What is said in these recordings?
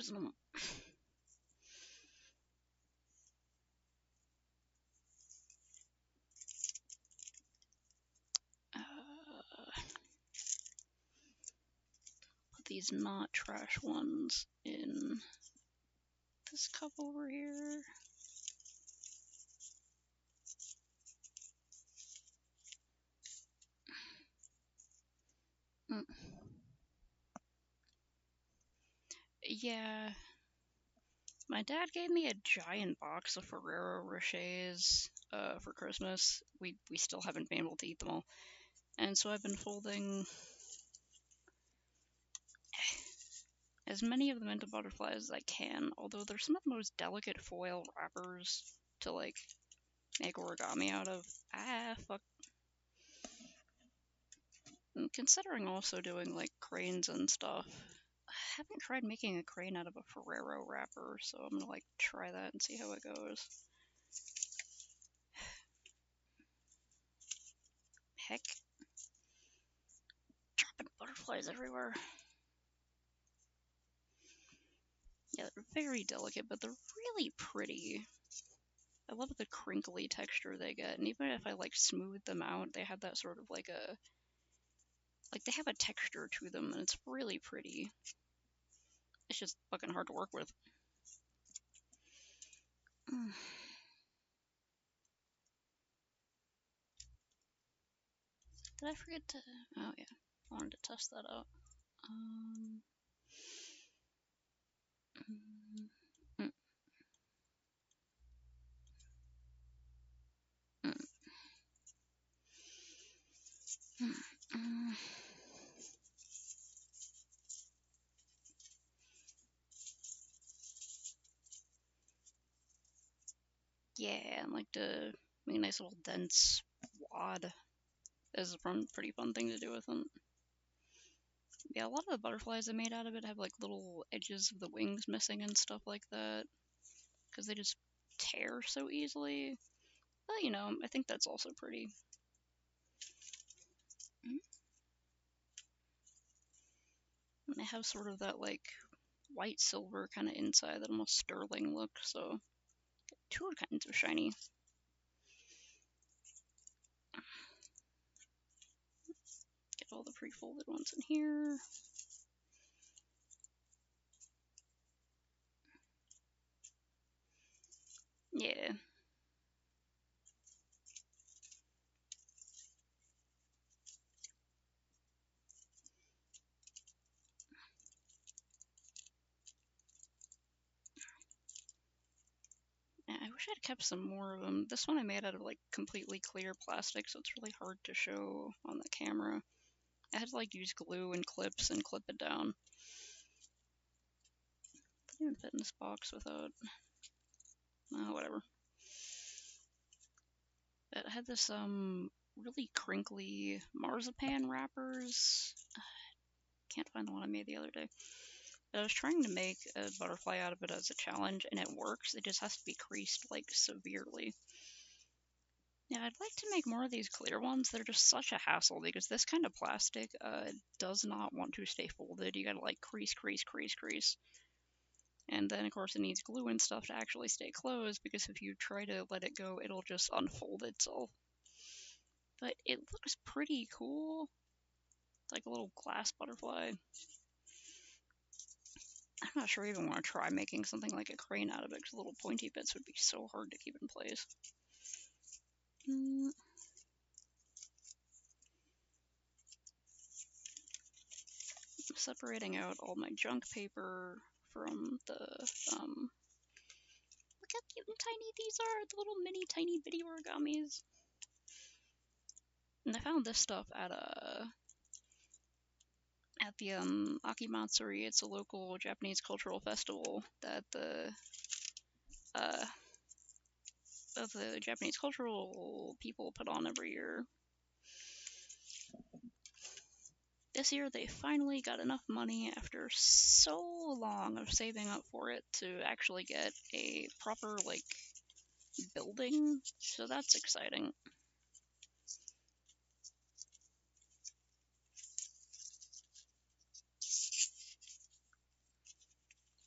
using them. Put these not trash ones in this cup over here. Yeah. My dad gave me a giant box of Ferrero Rochers for Christmas. We still haven't been able to eat them all. And so I've been folding as many of them into butterflies as I can, although they're some of the most delicate foil wrappers to, like, make origami out of. Ah, fuck. I'm considering also doing, like, cranes and stuff. I haven't tried making a crane out of a Ferrero wrapper, so I'm gonna, like, try that and see how it goes. Heck. Dropping butterflies everywhere. Yeah, they're very delicate, but they're really pretty. I love the crinkly texture they get, and even if I, like, smooth them out, they have that sort of, like, they have a texture to them, and it's really pretty. It's just fucking hard to work with. Did I forget to... Oh, yeah. I wanted to test that out. Mm, mm, mm, mm. Yeah, and like to make a nice little dense wad is a pretty fun thing to do with them. Yeah, a lot of the butterflies I made out of it have like little edges of the wings missing and stuff like that, because they just tear so easily. But you know, I think that's also pretty. And they have sort of that like white silver kind of inside, that almost sterling look, so two kinds of shiny. Get all the pre-folded ones in here. Yeah. I wish I'd kept some more of them. This one I made out of like completely clear plastic, so it's really hard to show on the camera. I had to like use glue and clips and clip it down. Didn't even fit in this box without... Oh, whatever. But I had this really crinkly marzipan wrappers. Can't find the one I made the other day. But I was trying to make a butterfly out of it as a challenge, and it works. It just has to be creased like severely. Yeah, I'd like to make more of these clear ones. They're just such a hassle because this kind of plastic does not want to stay folded. You gotta like crease, crease, crease, crease. And then, of course, it needs glue and stuff to actually stay closed, because if you try to let it go, it'll just unfold itself. But it looks pretty cool. It's like a little glass butterfly. I'm not sure I even want to try making something like a crane out of it, because the little pointy bits would be so hard to keep in place. I'm separating out all my junk paper from the, look how cute and tiny these are, the little mini tiny bitty origamis. And I found this stuff at the Akimatsuri. It's a local Japanese cultural festival that the Japanese cultural people put on every year. This year they finally got enough money after so long of saving up for it to actually get a proper like building, so that's exciting.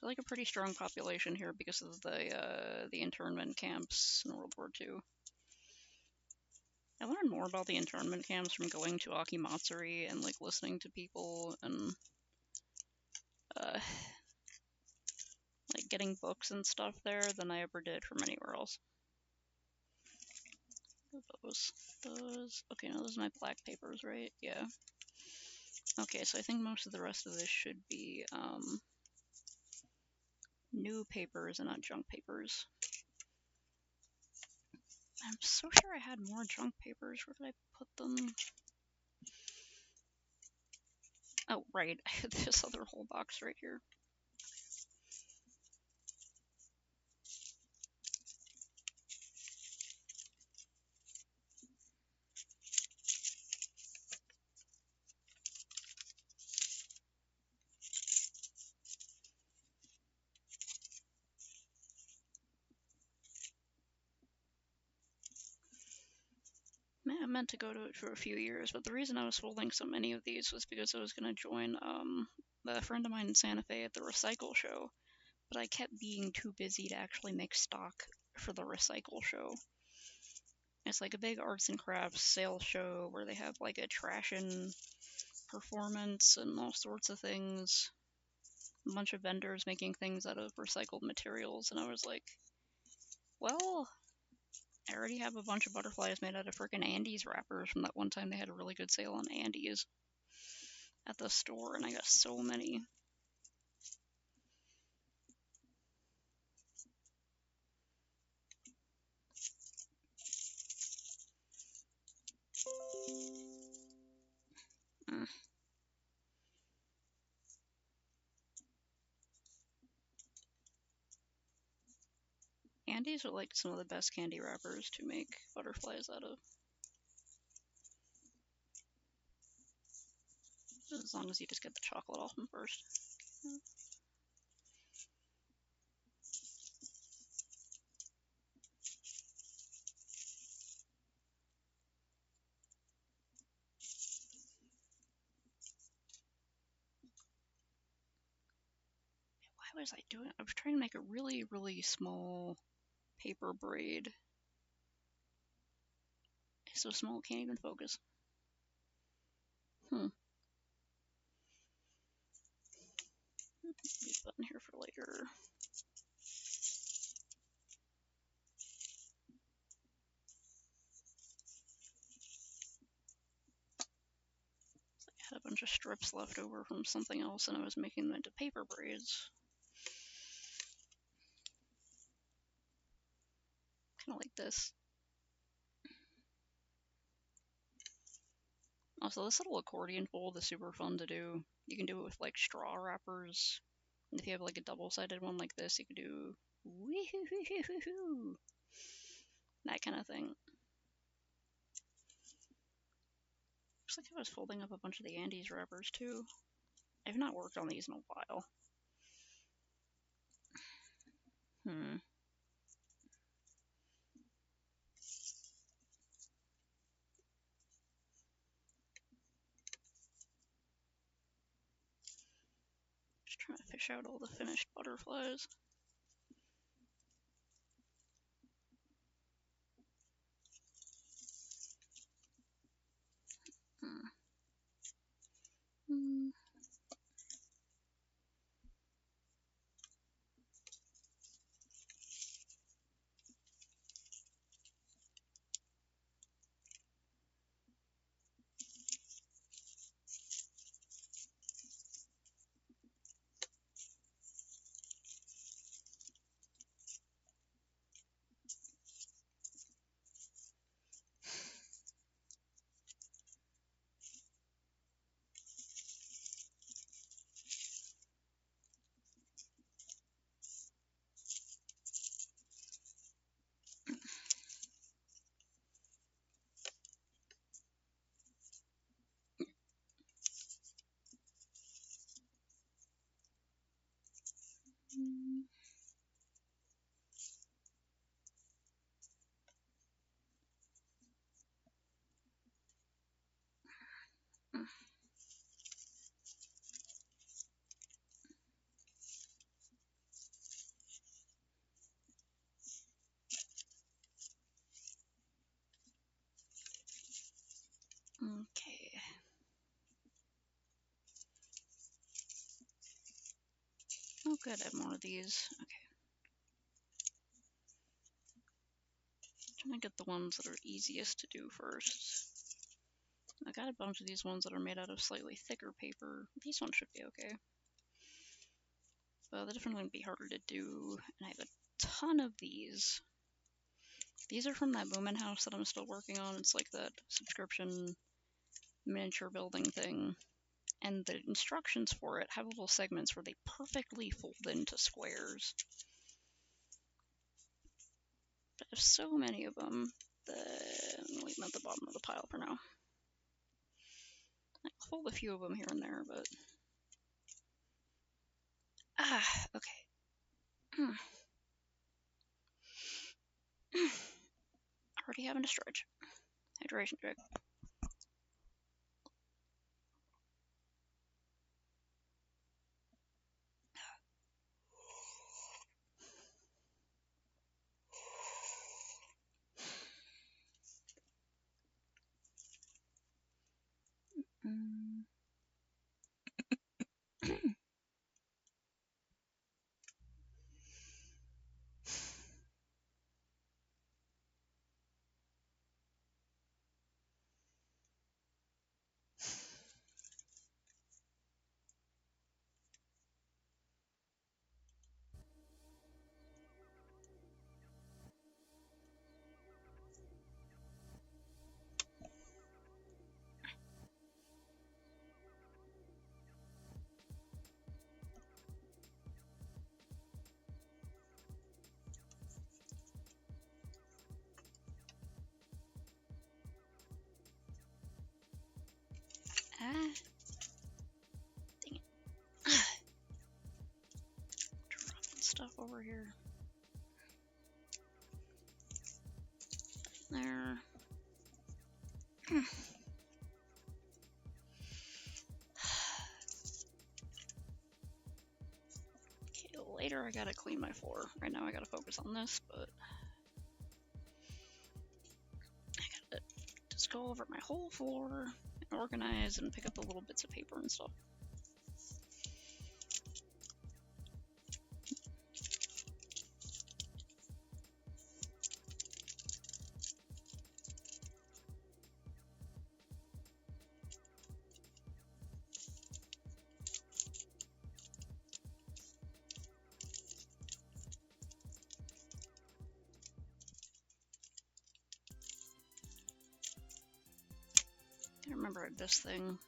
like a pretty strong population here because of the internment camps in World War II. I learned more about the internment camps from going to Akimatsuri and like listening to people and like getting books and stuff there than I ever did from anywhere else. Those. Okay, now those are my black papers, right? Yeah. Okay, so I think most of the rest of this should be new papers and not junk papers. I'm so sure I had more junk papers. Where did I put them? Oh, right. I had this other whole box right here. I meant to go to it for a few years, but the reason I was holding so many of these was because I was going to join a friend of mine in Santa Fe at the Recycle Show, but I kept being too busy to actually make stock for the Recycle Show. It's like a big arts and crafts sales show where they have like a trash-in performance and all sorts of things. A bunch of vendors making things out of recycled materials, and I was like, well, I already have a bunch of butterflies made out of frickin' Andes wrappers from that one time they had a really good sale on Andes at the store, and I got so many. Andes are like some of the best candy wrappers to make butterflies out of. As long as you just get the chocolate off them first. Why was I doing it? I was trying to make a really, really small paper braid. It's so small it can't even focus. Leave this button here for later. I had a bunch of strips left over from something else and I was making them into paper braids. Kind of like this. Also, this little accordion fold is super fun to do. You can do it with like straw wrappers. And if you have like a double-sided one like this, you can do wee-hoo-hoo-hoo-hoo, that kind of thing. Looks like I was folding up a bunch of the Andes wrappers too. I've not worked on these in a while. Just trying to fish out all the finished butterflies. good, I have more of these. Okay. I'm trying to get the ones that are easiest to do first. I got a bunch of these ones that are made out of slightly thicker paper. These ones should be okay. But they're definitely going to be harder to do. And I have a ton of these. These are from that Moomin house that I'm still working on. It's like that subscription miniature building thing. And the instructions for it have little segments where they perfectly fold into squares. But I have so many of them that I'm going to leave them at the bottom of the pile for now. I'll fold a few of them here and there, but... okay. Already having to stretch. Hydration check. Dang it. Dropping stuff over here. There. Okay, later I gotta clean my floor. Right now I gotta focus on this, but... I gotta just go over my whole floor and organize and pick up the little bits of paper and stuff. I remember this thing.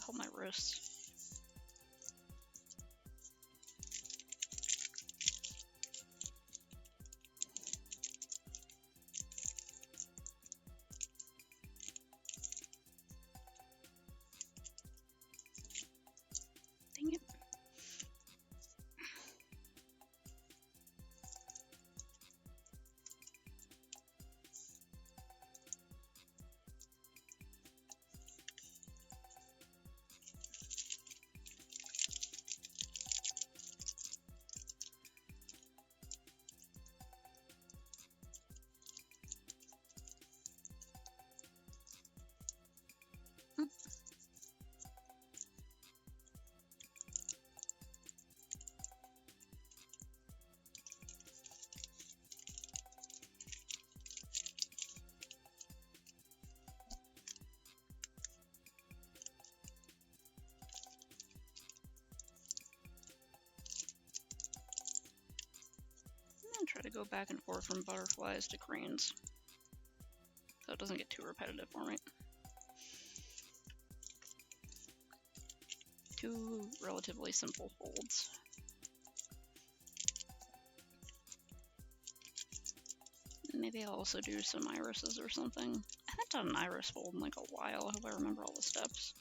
Hold my wrists. Dang it. I'm gonna try to go back and forth from butterflies to cranes, so it doesn't get too repetitive for me. Two relatively simple folds. Maybe I'll also do some irises or something. I haven't done an iris fold in like a while. I hope I remember all the steps.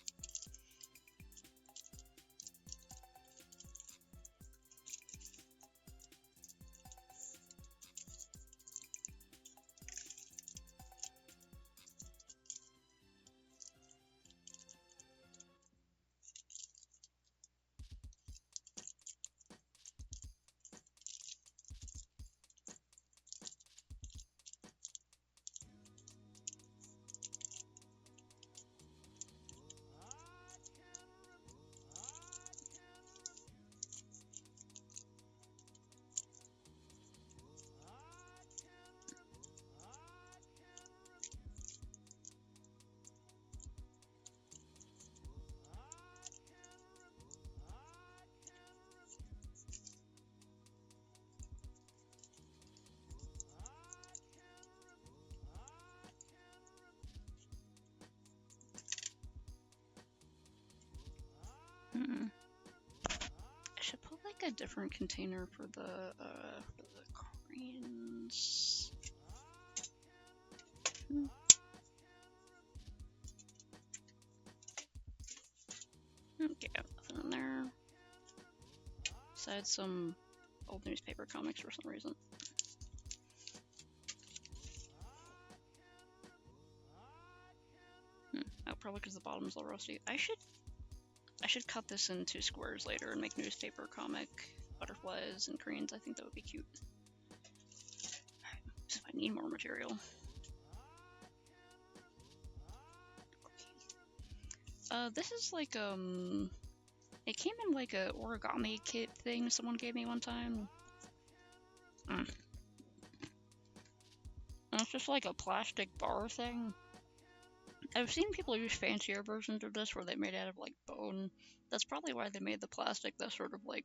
a different container for the cranes. Okay, nothing in there. Besides some old newspaper comics for some reason. Oh, probably because the bottom's a little rusty. I should cut this into squares later and make newspaper comic butterflies and cranes. I think that would be cute. So I need more material. This is like it came in like a origami kit thing someone gave me one time. And it's just like a plastic bar thing. I've seen people use fancier versions of this where they made it out of like bone. That's probably why they made the plastic that sort of like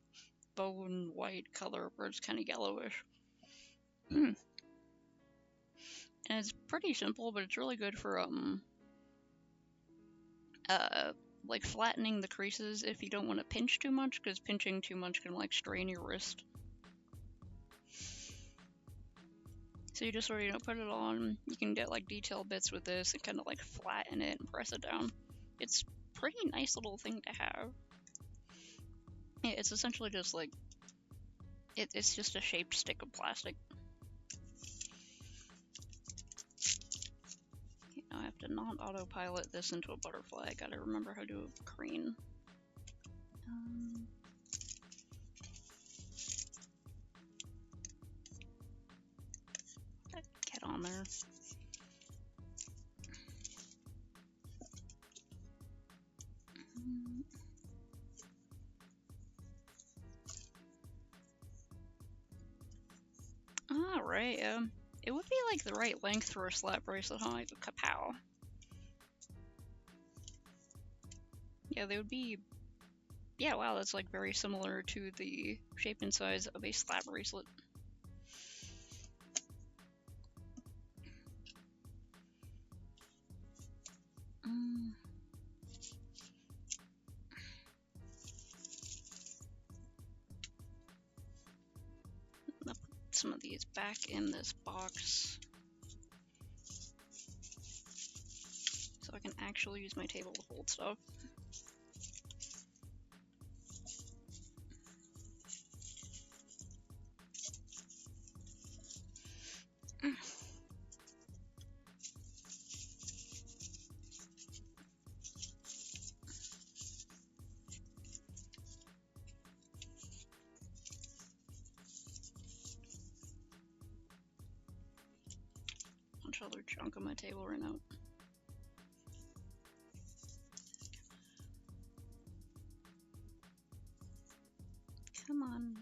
bone white color where it's kind of yellowish. And it's pretty simple, but it's really good for like flattening the creases if you don't want to pinch too much, because pinching too much can like strain your wrist. So you just sort of, put it on. You can get like detail bits with this and kind of like flatten it and press it down. It's pretty nice little thing to have. Yeah, it's essentially just like, it's just a shaped stick of plastic. Okay, now I have to not autopilot this into a butterfly. I gotta remember how to do a crane. Get on there. Alright, it would be like the right length for a slap bracelet, huh? Like a kapow. Yeah, they would be. Yeah, wow, that's like very similar to the shape and size of a slap bracelet. I'll put some of these back in this box so I can actually use my table to hold stuff. Bunch of other junk on my table right now. Come on.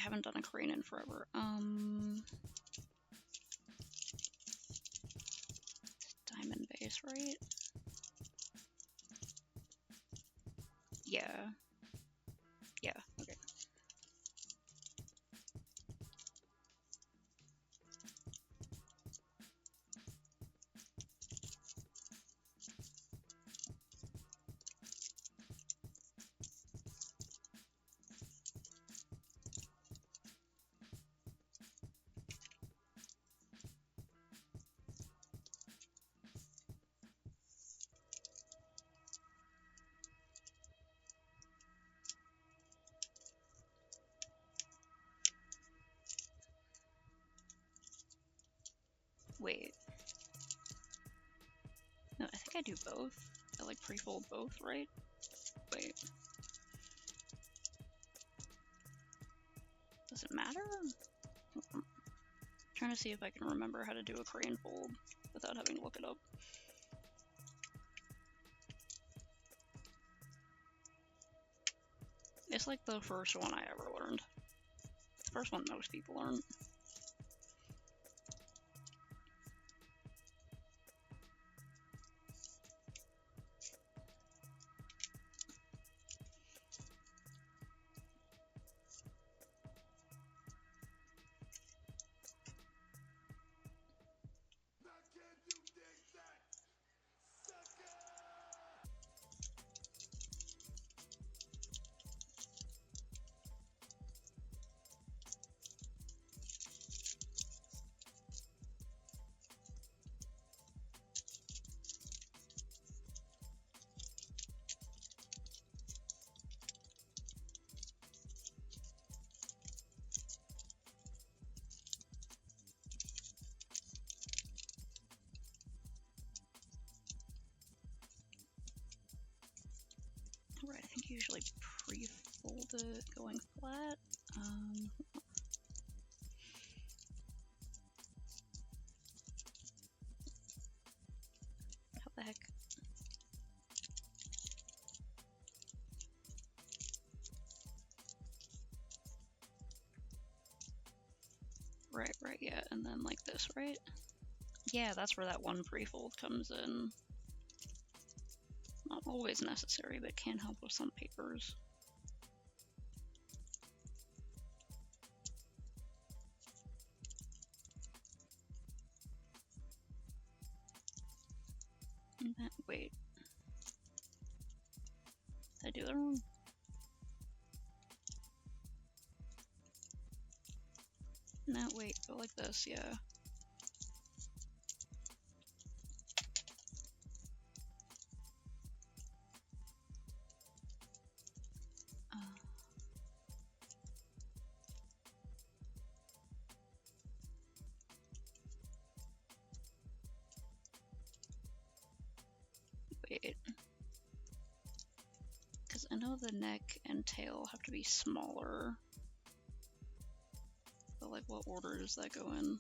haven't done a crane in forever. Diamond base, right? Yeah. Yeah, okay. Wait. No, I think I do both. I like pre-fold both, right? Wait. Does it matter? I'm trying to see if I can remember how to do a crane fold without having to look it up. It's like the first one I ever learned. The first one most people learn. Right, I think you usually pre-fold it going flat. How the heck? Right, yeah, and then like this, right? Yeah, that's where that one pre-fold comes in. Not always necessary, but can help with some papers. And then, wait. Did I do that wrong? No, wait, go like this, yeah. Wait. Because I know the neck and tail have to be smaller. But like, what order does that go in?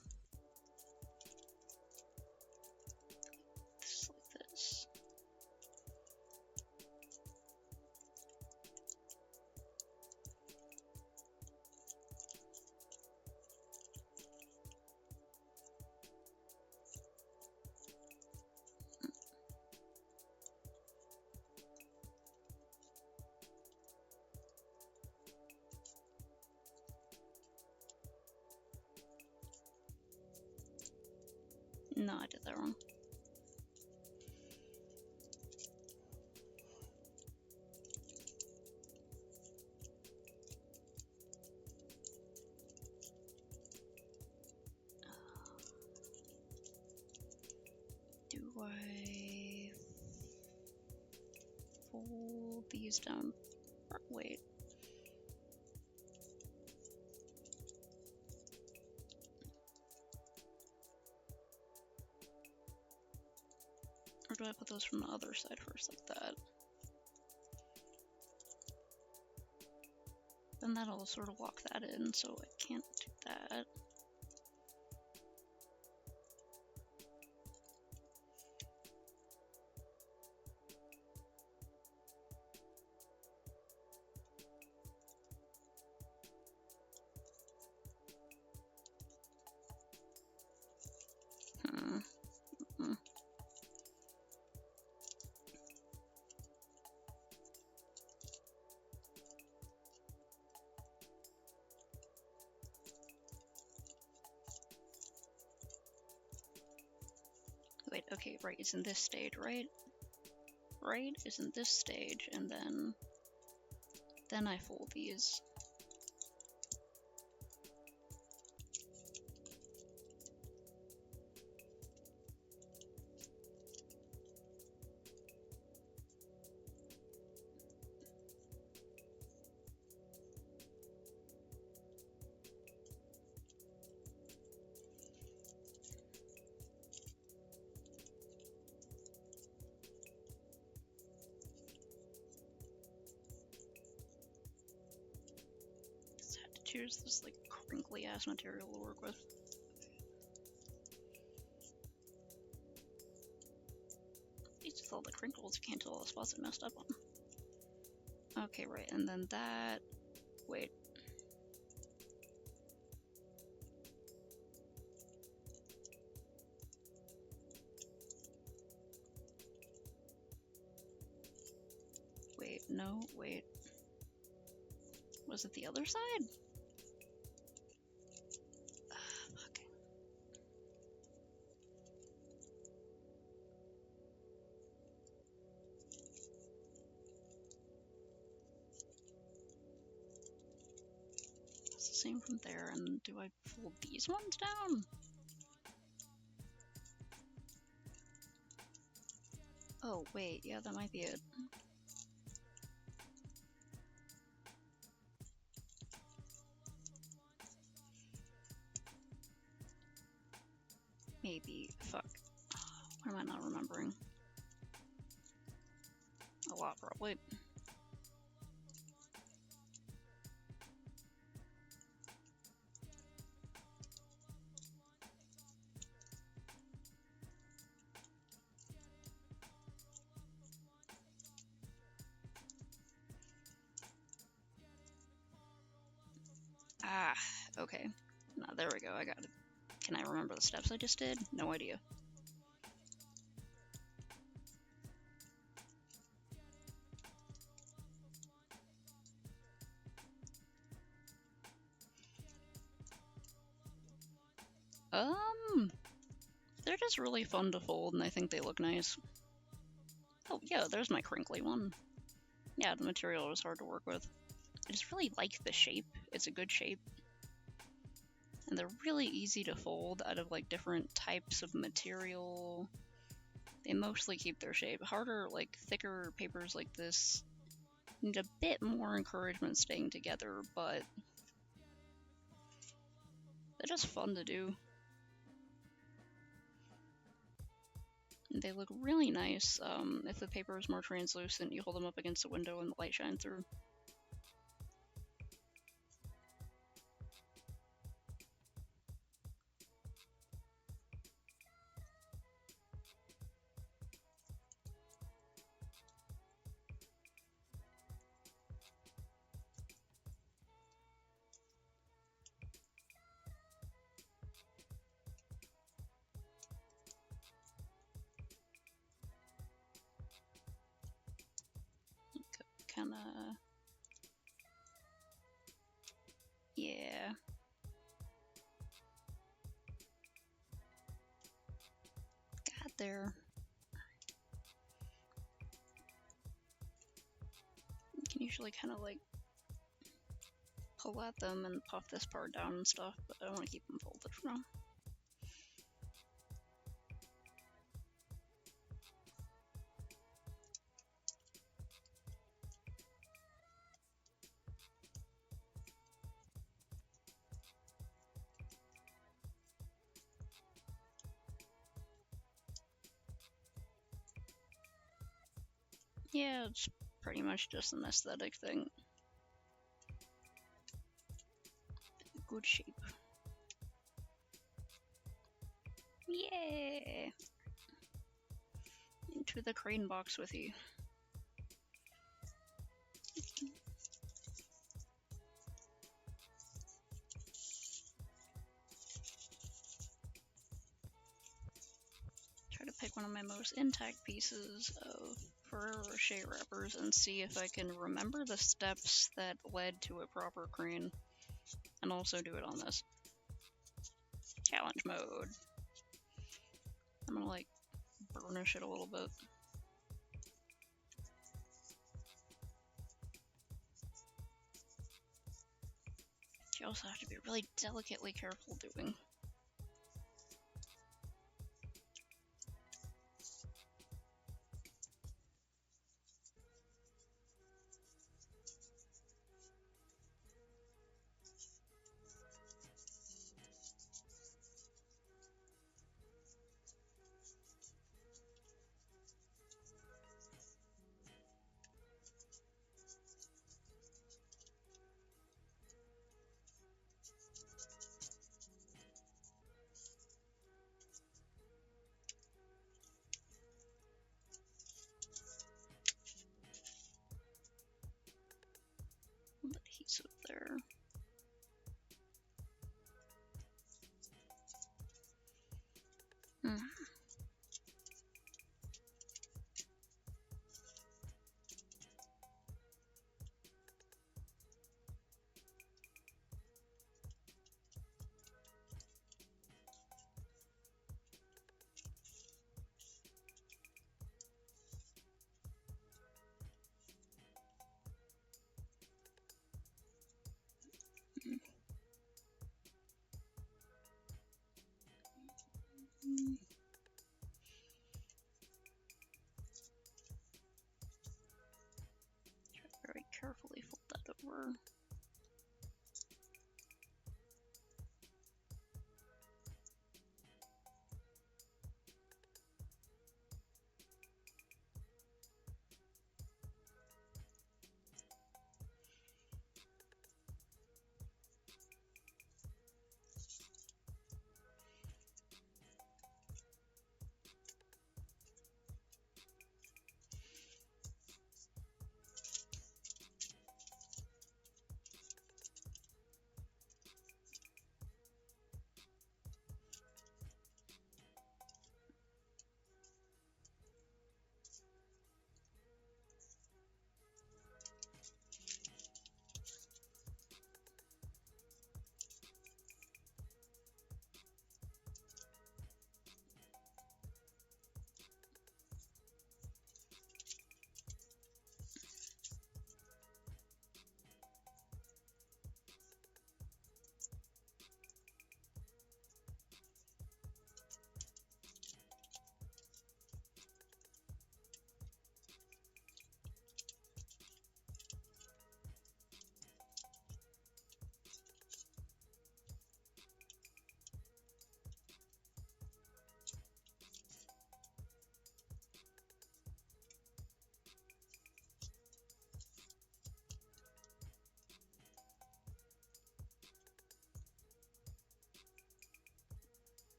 Just like this. No, I did that wrong. Do I fold these down? Wait. Or do I put those from the other side first, like that? Then that'll sort of lock that in, so I can't do that. okay, right, it's in this stage, right? Right, it's in this stage, and then I fold these. Just had to choose this like crinkly ass material to work with. It's with all the crinkles, you can't tell all the spots I messed up on. Okay, right, and then that. Wait. Wait, no, wait. Was it the other side? Fuck. It's the same from there, and do I fold these ones down? Oh, wait, yeah, that might be it. Maybe. Maybe. Fuck. Why am I not remembering? A lot, probably. Ah, okay. Now, there we go, I got it. Can I remember the steps I just did? No idea. They're just really fun to fold, and I think they look nice. Oh, yeah, there's my crinkly one. Yeah, the material is hard to work with. I just really like the shape. It's a good shape. And they're really easy to fold out of, like, different types of material. They mostly keep their shape. Harder, like, thicker papers like this need a bit more encouragement staying together, but they're just fun to do. They look really nice. If the paper is more translucent, you hold them up against a window and the light shines through. Kinda... yeah. Got there. You can usually kind of like pull at them and puff this part down and stuff, but I don't want to keep them folded for now. Yeah, it's pretty much just an aesthetic thing. Good shape. Yeah! Into the crane box with you. Try to pick one of my most intact pieces of Ferrero Rocher wrappers and see if I can remember the steps that led to a proper crane, and also do it on this. Challenge mode. I'm gonna like burnish it a little bit. You also have to be really delicately careful doing. Adhesive there. Very carefully fold that over.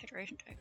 Hydration check.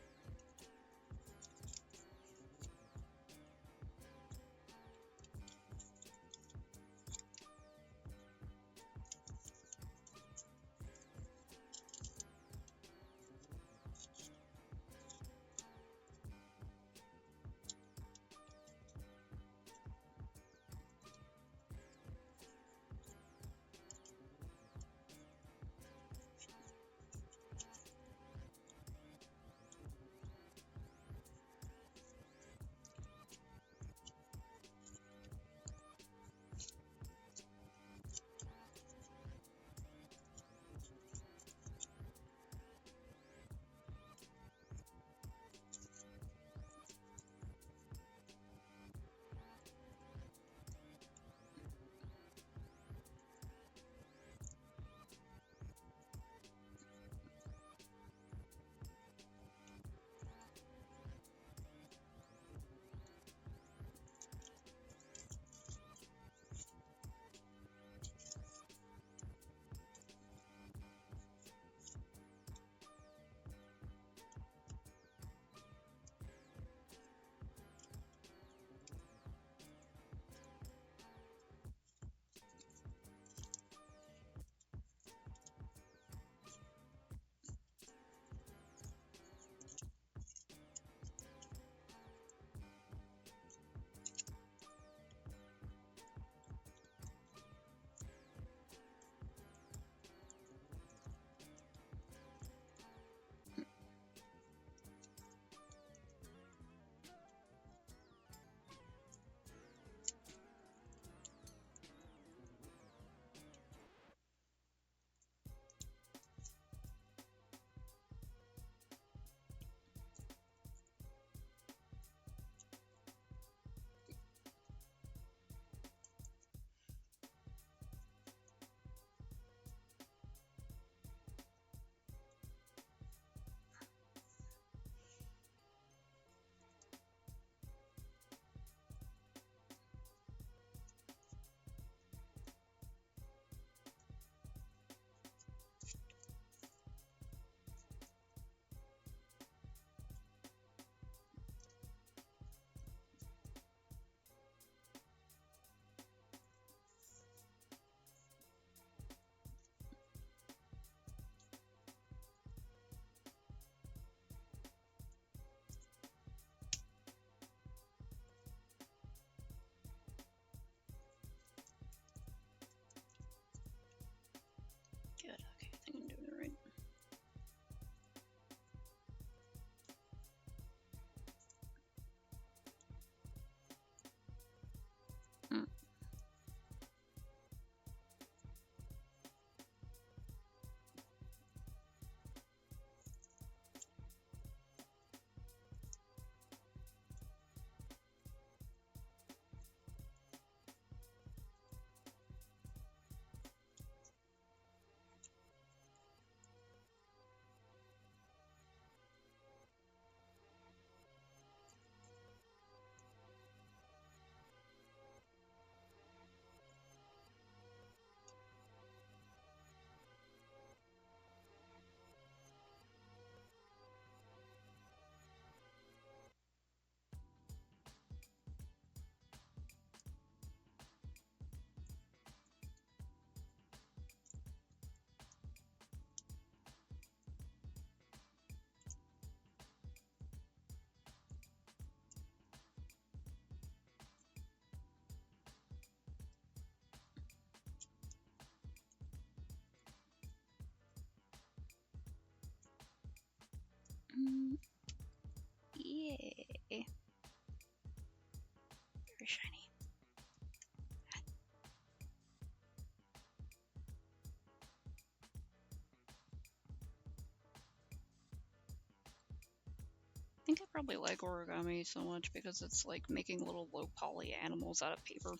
think I probably like origami so much because it's like making little low poly animals out of paper.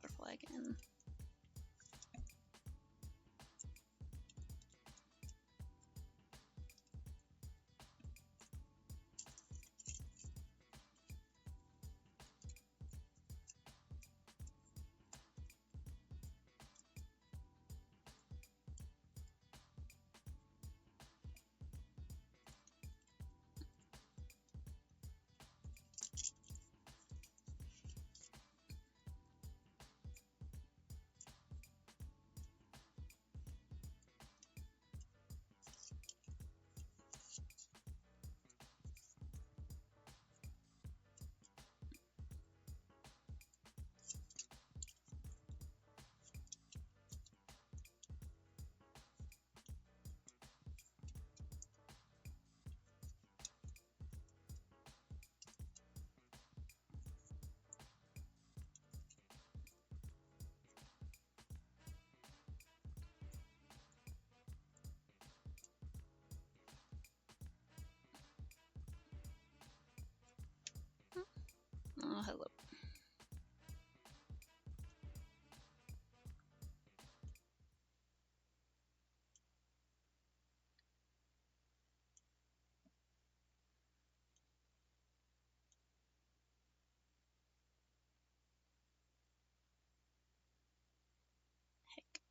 Butterfly again. Oh, hello. Heck.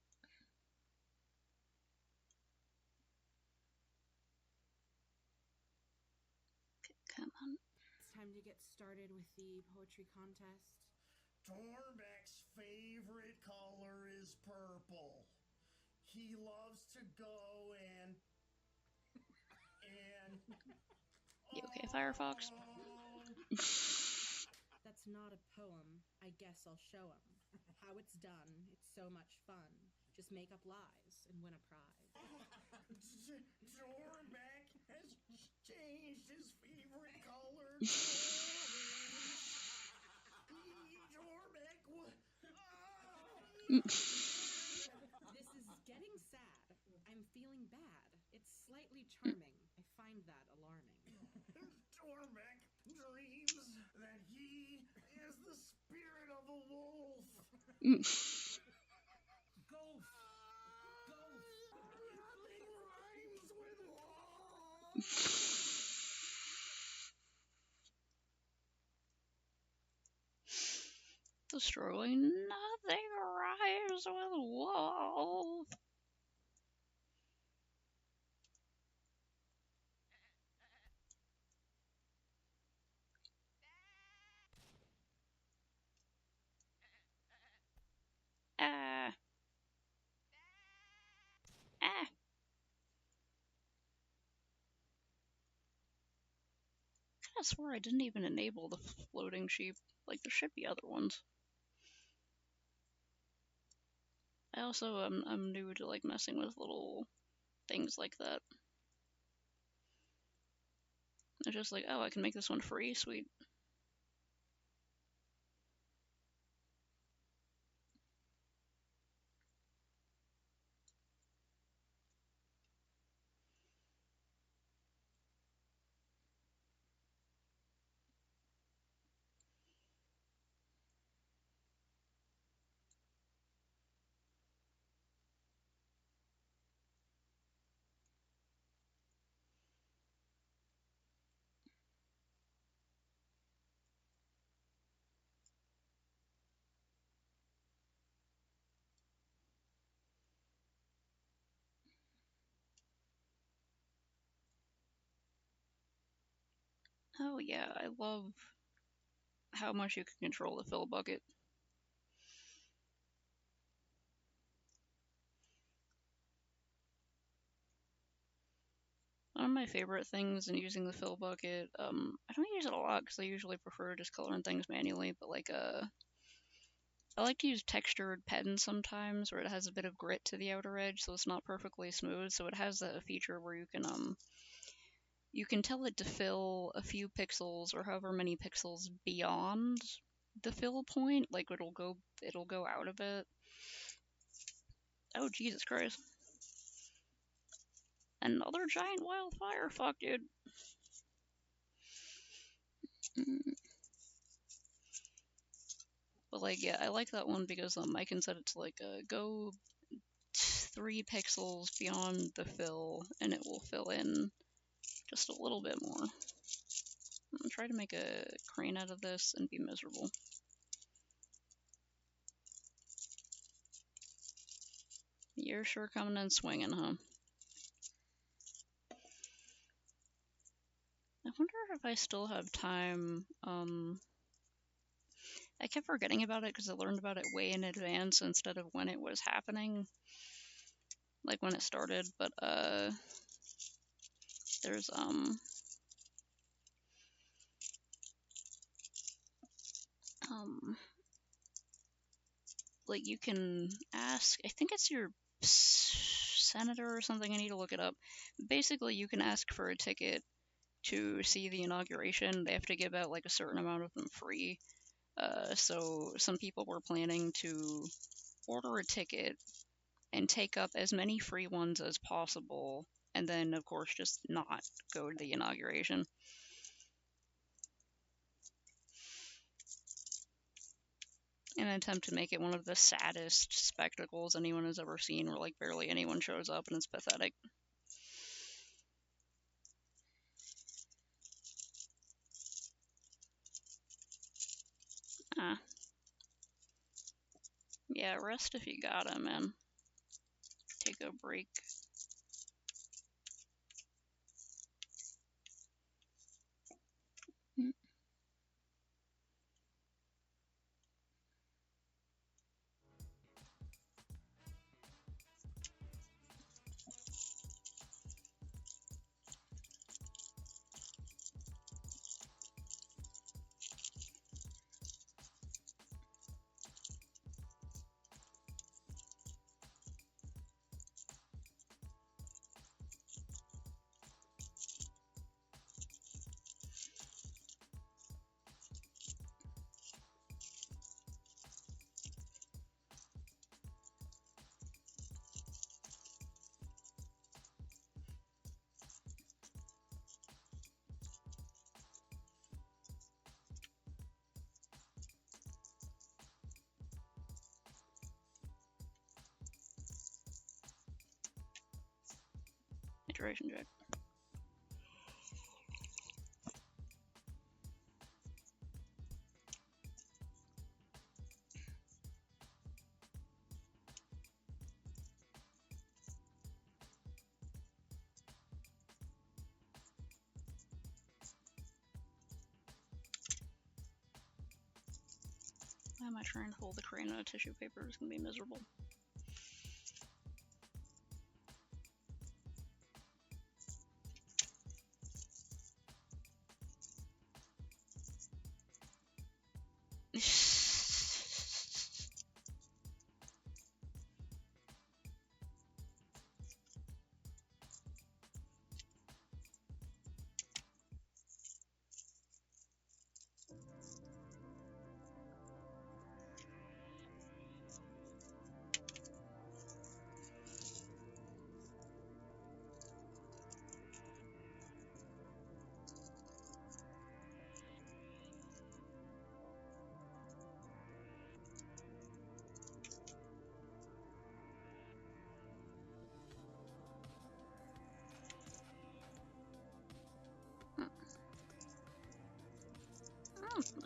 Come on. It's time to get started with the poetry contest. Torbeck's favorite color is purple. He loves to go and You okay, Firefox? That's not a poem. I guess I'll show 'em how it's done. It's so much fun. Just make up lies and win a prize. Torbeck has changed his favorite color. Torbeck, This is getting sad. I'm feeling bad. It's slightly charming. I find that alarming. Torbeck dreams that he is the spirit of a wolf. Ghost. Nothing rhymes with wolf. Destroying nothing rhymes with wolf. Ah. Ah. I swore I didn't even enable the floating sheep. Like, there should be other ones. I also I'm new to like messing with little things like that. It's just like, oh, I can make this one free, sweet. Oh yeah, I love how much you can control the fill bucket. One of my favorite things in using the fill bucket, I don't use it a lot because I usually prefer just coloring things manually, but like I like to use textured pens sometimes where it has a bit of grit to the outer edge, so it's not perfectly smooth. So it has a feature where you can tell it to fill a few pixels or however many pixels beyond the fill point, like it'll go out a bit. Oh Jesus Christ. Another giant wildfire? Fuck, dude. But like, yeah, I like that one because I can set it to like go 3 pixels beyond the fill, and it will fill in just a little bit more. I'm gonna try to make a crane out of this and be miserable. You're sure coming in swinging, huh? I wonder if I still have time. I kept forgetting about it because I learned about it way in advance instead of when it was happening, like when it started. But there's like you can ask. I think it's your senator or something. I need to look it up. Basically, you can ask for a ticket to see the inauguration. They have to give out like a certain amount of them free. So some people were planning to order a ticket and take up as many free ones as possible, and then of course just not go to the inauguration. In an attempt to make it one of the saddest spectacles anyone has ever seen, where like barely anyone shows up and it's pathetic. Yeah, rest if you gotta, man. Take a break. Iteration check. Why am I trying to hold the crane on a tissue paper? It's gonna be miserable.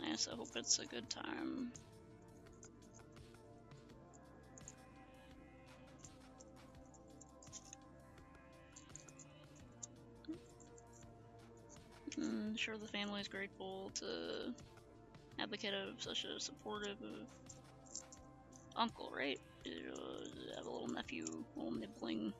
Nice, I hope it's a good time. I'm sure the family is grateful to have the kid of such a supportive uncle, right? Have a little nephew, a little nibbling.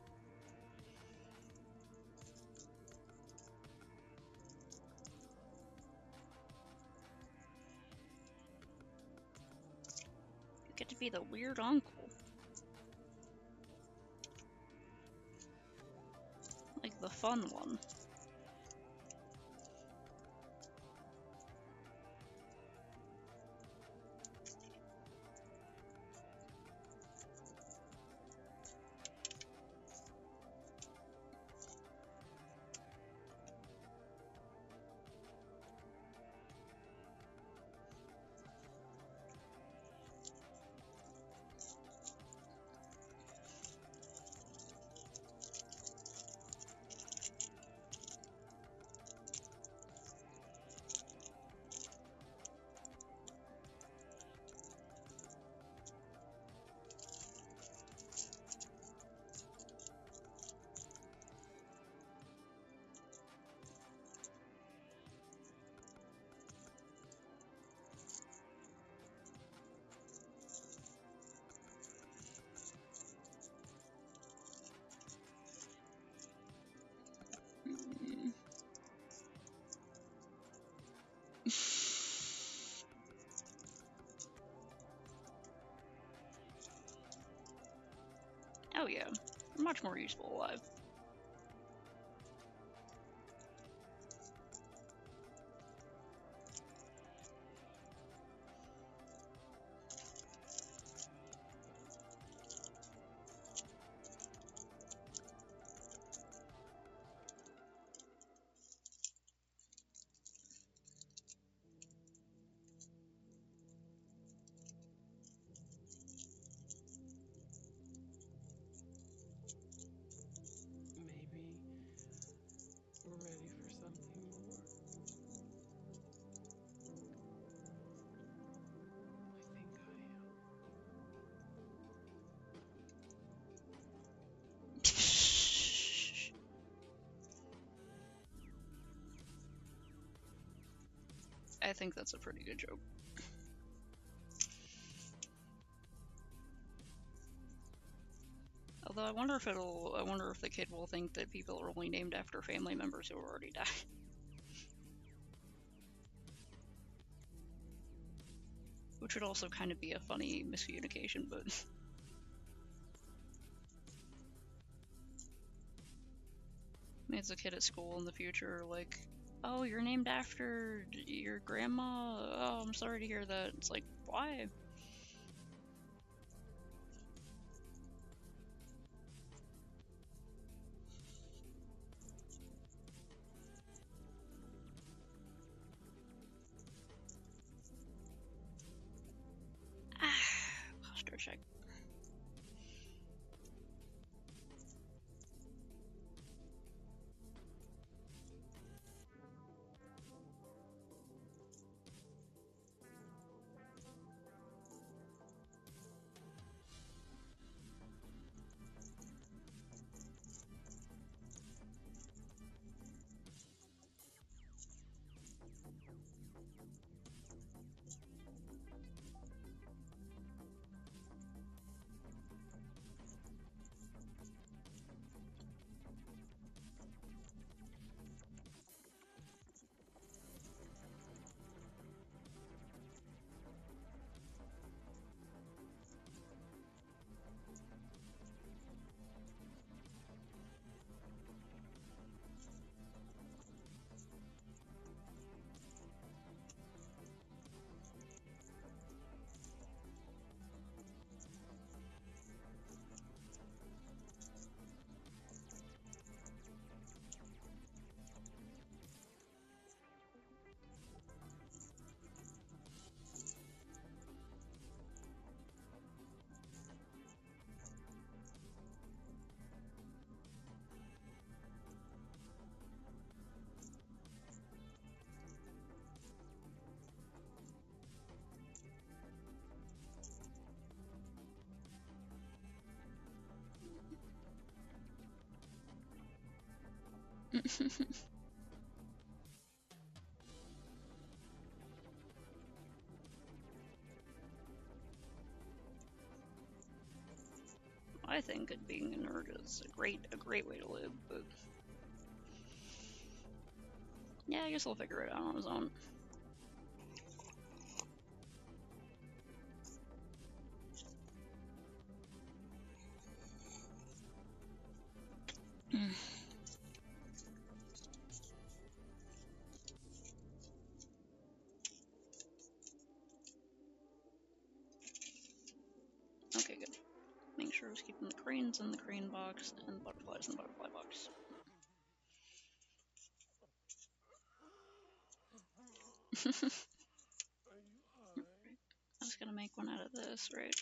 You get to be the weird uncle. Like the fun one. Oh yeah, they're much more useful alive. Maybe we're ready for something more. I think I I think that's a pretty good joke. Although I wonder if the kid will think that people are only named after family members who already died. Which would also kind of be a funny miscommunication, but as a kid at school in the future, like, oh, you're named after your grandma? Oh, I'm sorry to hear that. It's like, why? Posture check. I think that being a nerd is a great way to live, but yeah, I guess he'll figure it out on his own. Okay, good. Make sure I was keeping the cranes in the crane box and the butterflies in the butterfly box. I was gonna make one out of this, right?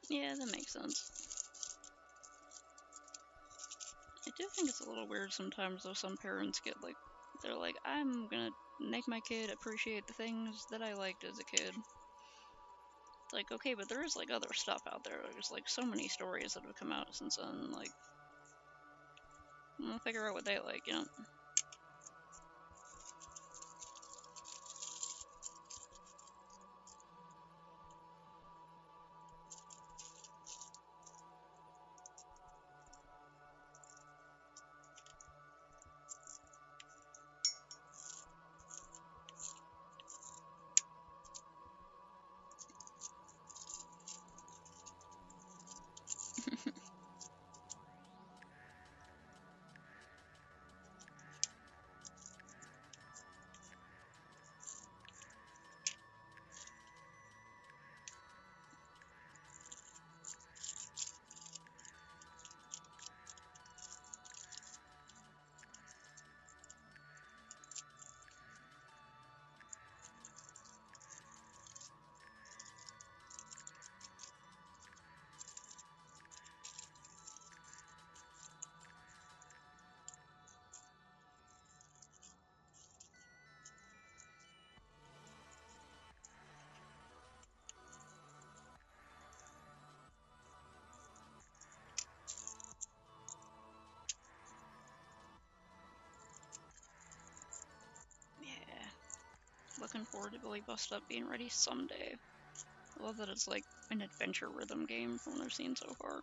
Yeah, that makes sense. I do think it's a little weird sometimes though some parents get like, they're like, I'm gonna make my kid appreciate the things that I liked as a kid. It's like, okay, but there is like other stuff out there. There's like so many stories that have come out since then, like, I'm gonna figure out what they like, you know? looking forward to Billy Bust Up being ready someday. I love that it's like an adventure rhythm game from what I've seen so far.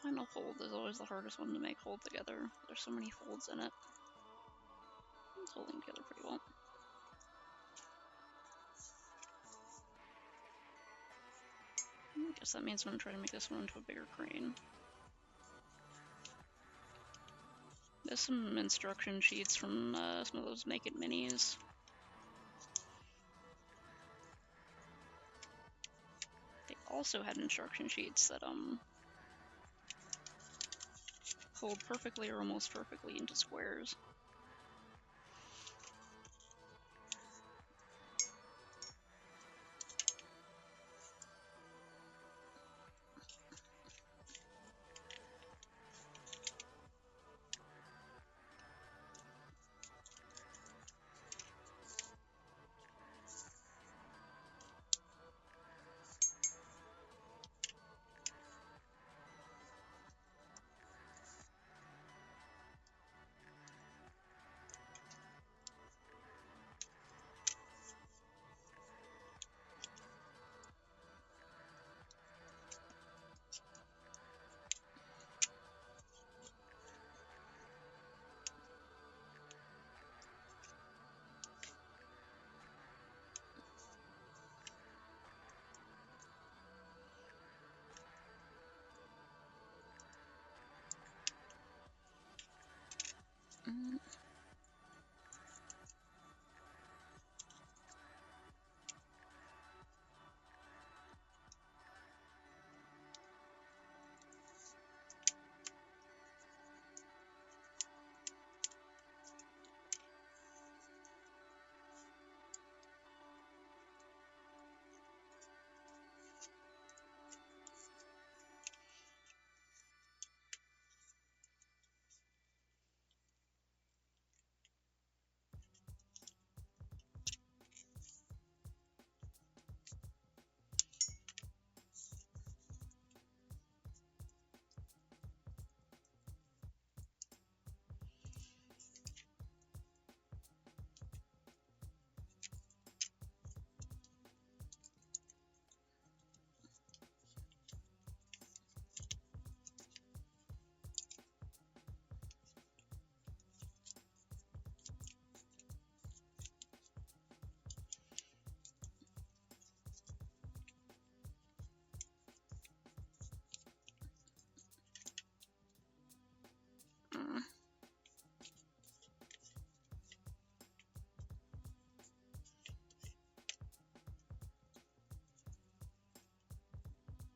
Final fold is always the hardest one to make hold together. There's so many folds in it. It's holding together pretty well. I guess that means I'm going to try to make this one into a bigger crane. There's some instruction sheets from some of those Make It minis. They also had instruction sheets that fold perfectly or almost perfectly into squares.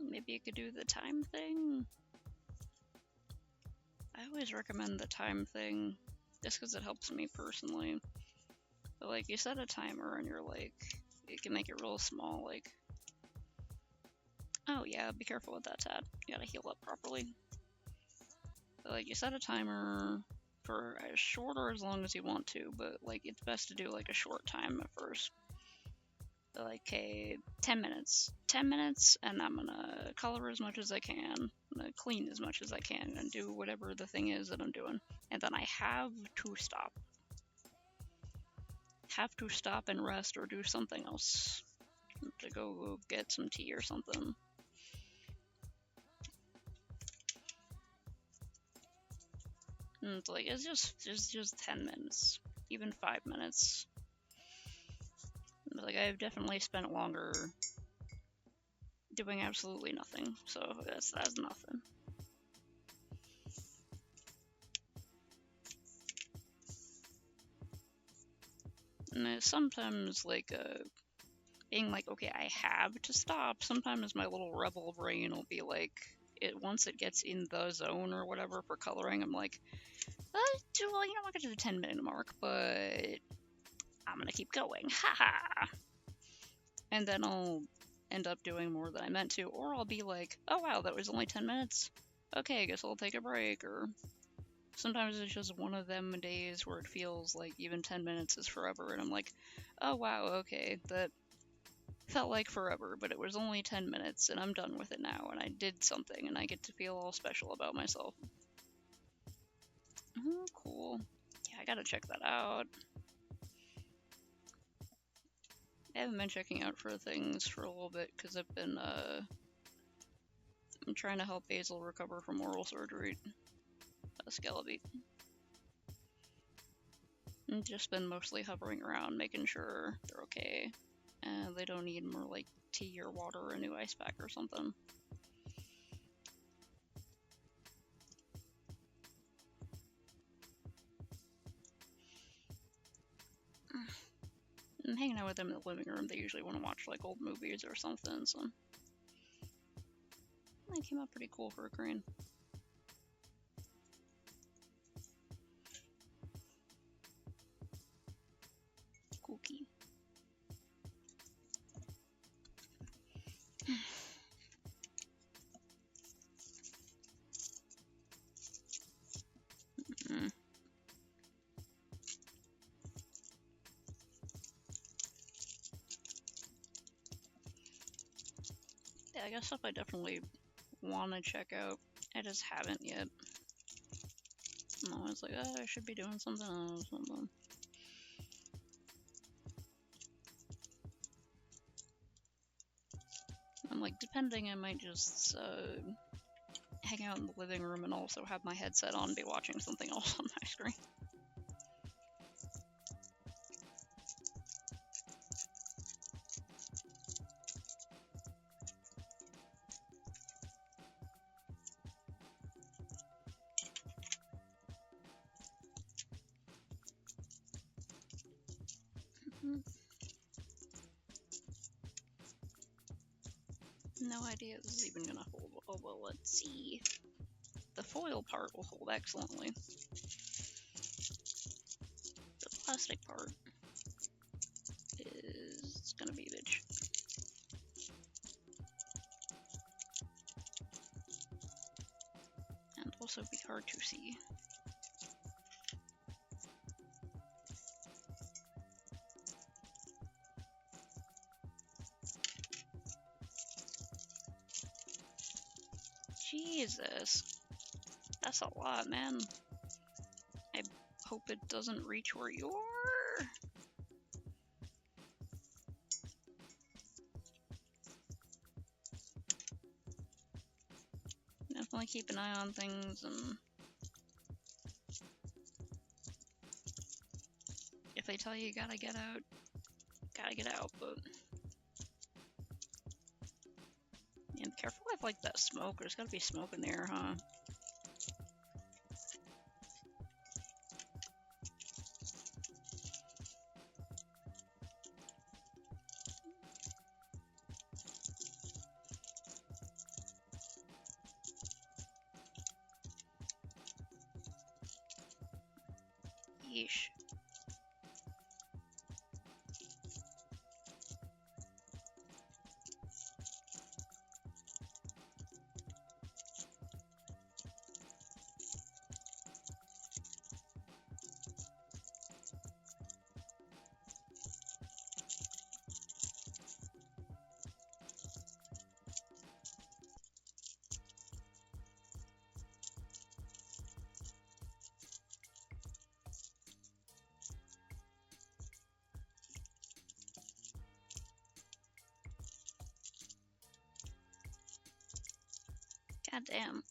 Maybe you could do the time thing? I always recommend the time thing, just because it helps me personally. But like, you set a timer and you're like, you can make it real small, like, oh yeah, be careful with that, Tad. You gotta heal up properly. But like, you set a timer for as short or as long as you want to, but like, it's best to do like a short time at first. But like, okay, 10 minutes. 10 minutes, and I'm gonna color as much as I can, I'm gonna clean as much as I can, and do whatever the thing is that I'm doing. And then I have to stop. have to stop and rest or do something else. To go get some tea or something. And it's like, it's just 10 minutes. Even 5 minutes. But like, I've definitely spent longer doing absolutely nothing. So that's nothing. And sometimes, like, being like, okay, I have to stop. Sometimes my little rebel brain will be like, once it gets in the zone or whatever for coloring, I'm like, well, you know, I got to the 10-minute mark, but I'm gonna keep going. Haha. And then I'll end up doing more than I meant to, or I'll be like, oh wow, that was only 10 minutes. Okay, I guess I'll take a break, or sometimes it's just one of them days where it feels like even 10 minutes is forever, and I'm like, oh wow, okay, that felt like forever, but it was only 10 minutes, and I'm done with it now, and I did something, and I get to feel all special about myself. Oh, cool. Yeah, I gotta check that out. I haven't been checking out for things for a little bit, because I've been, I'm trying to help Basil recover from oral surgery. Skelebeat. I've just been mostly hovering around, making sure they're okay. And they don't need more, like, tea or water or a new ice pack or something. I'm hanging out with them in the living room. They usually want to watch, like, old movies or something, so... That came out pretty cool for a crane. Cookie. Yeah, I guess stuff I definitely want to check out. I just haven't yet. I'm always like, oh, I should be doing something else. I'm like, depending, I might just hang out in the living room and also have my headset on and be watching something else on my screen. No idea if this is even gonna hold. Oh well, let's see. The foil part will hold excellently. The plastic part is gonna be a bitch. And also be hard to see. Jesus. That's a lot, man. I hope it doesn't reach where you are. Definitely keep an eye on things, and if they tell you gotta get out, but yeah, be careful with like that smoke. There's gotta be smoke in there, huh? Yeesh. God damn.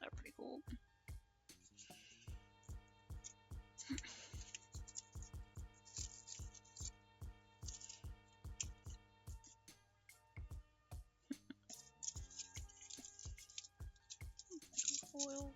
That's pretty cool. Foil.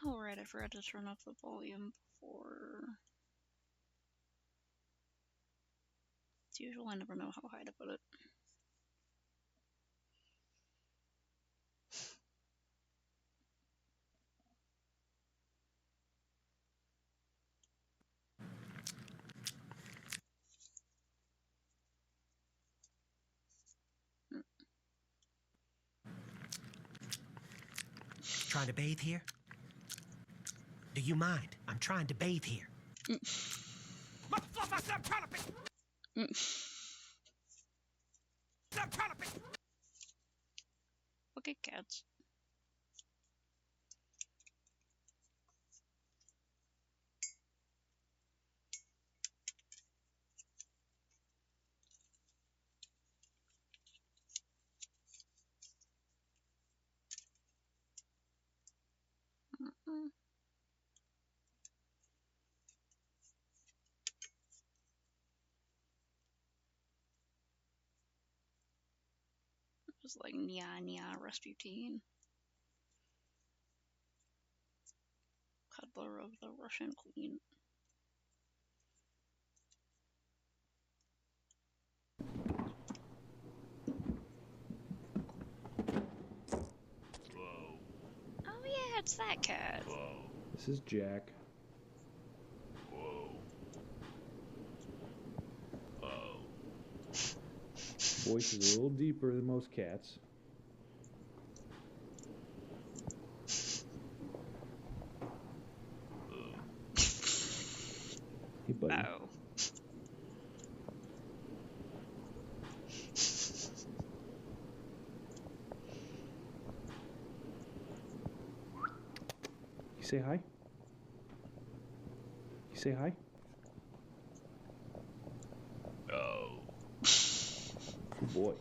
Oh right, I forgot to turn up the volume before. As usual, I never know how high to put it. Trying to bathe here? Do you mind? I'm trying to bathe here. Motherfucker, stop trying to bathe! Stop trying to bathe! Okay, cats. Just like Nya Rasputin. Cuddler of the Russian Queen. Whoa. Oh yeah, it's that cat. Whoa. This is Jack. Whoa. Oh. Voice is a little deeper than most cats. Hey, buddy. Oh. You say hi? You say hi? Oh. Good boy.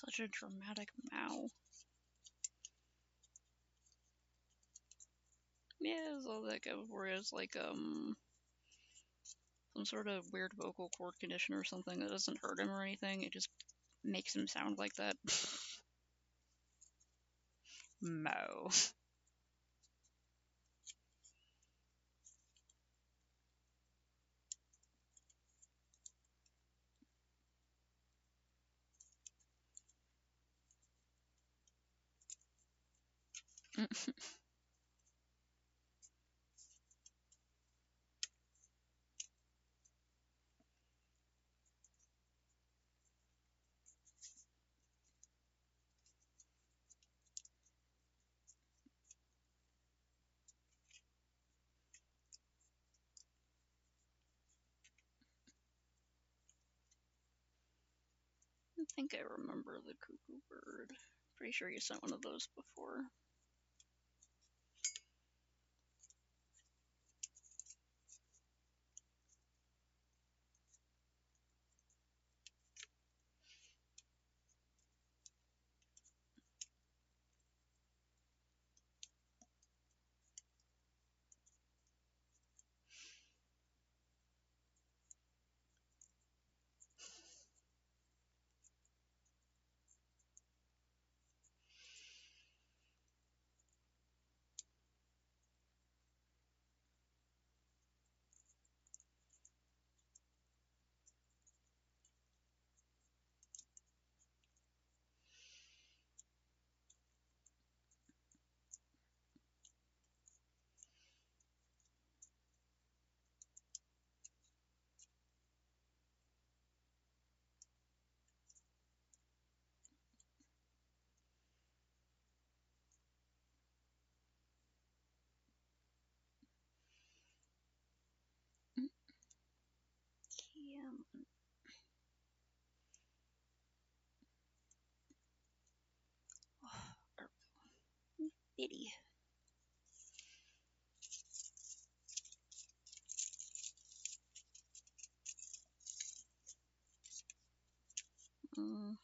Such a dramatic Mao. does all that go for you? It's like, some sort of weird vocal cord condition or something that doesn't hurt him or anything. It just makes him sound like that. Mo. I think I remember the cuckoo bird. Pretty sure you sent one of those before. Yeah. Bitty. Mm.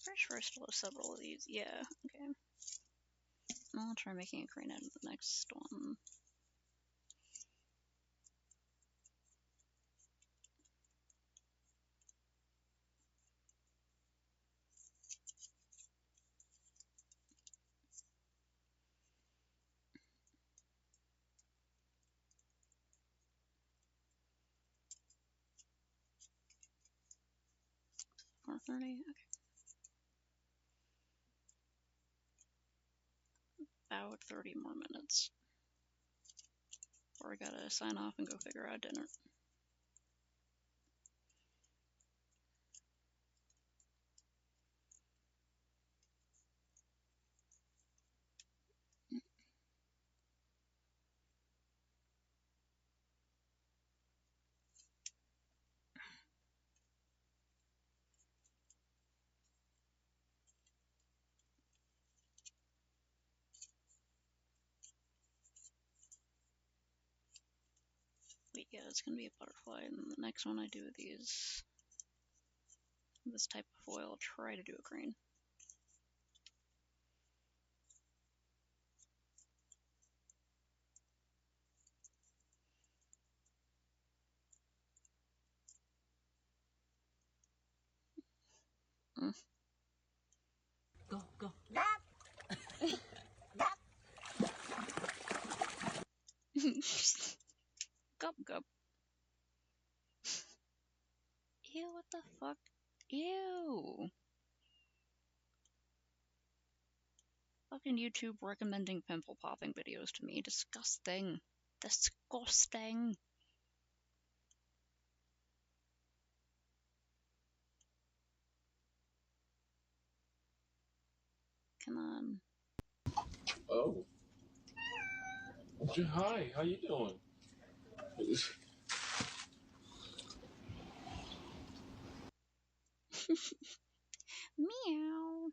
Pretty sure I still have several of these. Yeah, okay. I'll try making a crane out of the next one. Or 30? Okay. About 30 more minutes. Or I gotta sign off and go figure out dinner. Wait, yeah, it's gonna be a butterfly, and then the next one I do these, this type of foil, I'll try to do a crane. Go, go. Gup gup. Ew, what the fuck? Ew. Fucking YouTube recommending pimple popping videos to me. Disgusting. Disgusting. Come on. Oh. Hi, how you doing? Meow.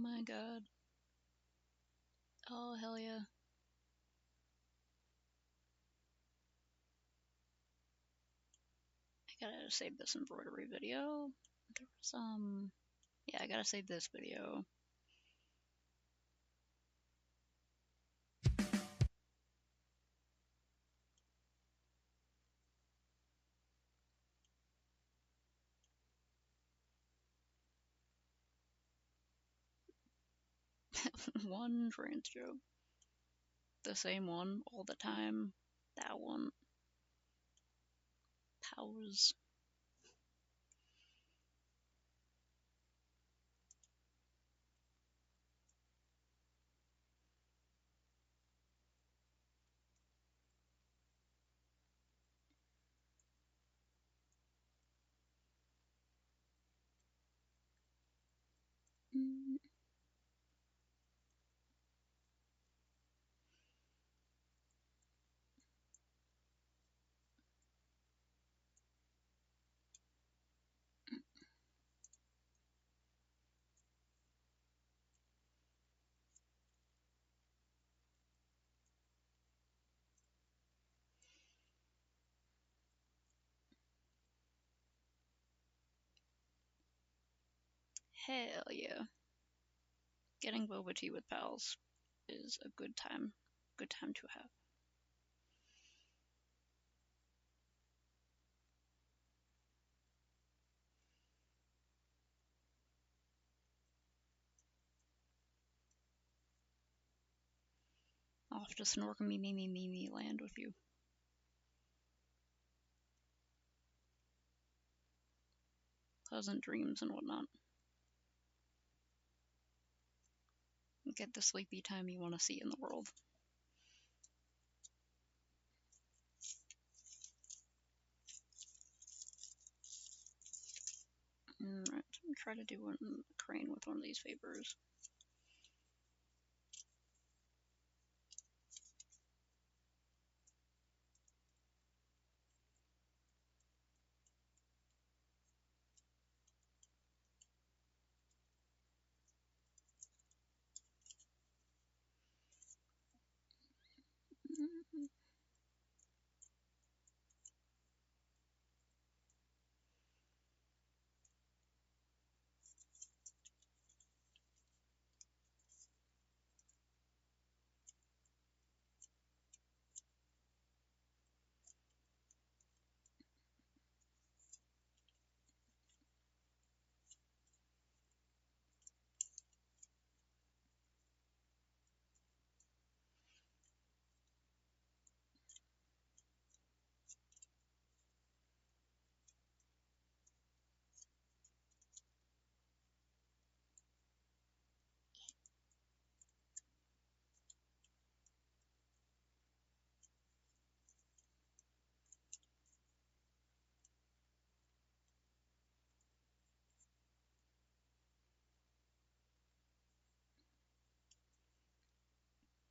my god. Oh, hell yeah. I gotta save this embroidery video. There was, yeah, I gotta save this video. One trans joke. The same one all the time. That one. Pause. Mm. Hell yeah. Getting boba tea with pals is a good time. Good time to have. Off to snork me land with you. Pleasant dreams and whatnot. Get the sleepy time you want to see in the world. Alright, try to do one crane with one of these favors.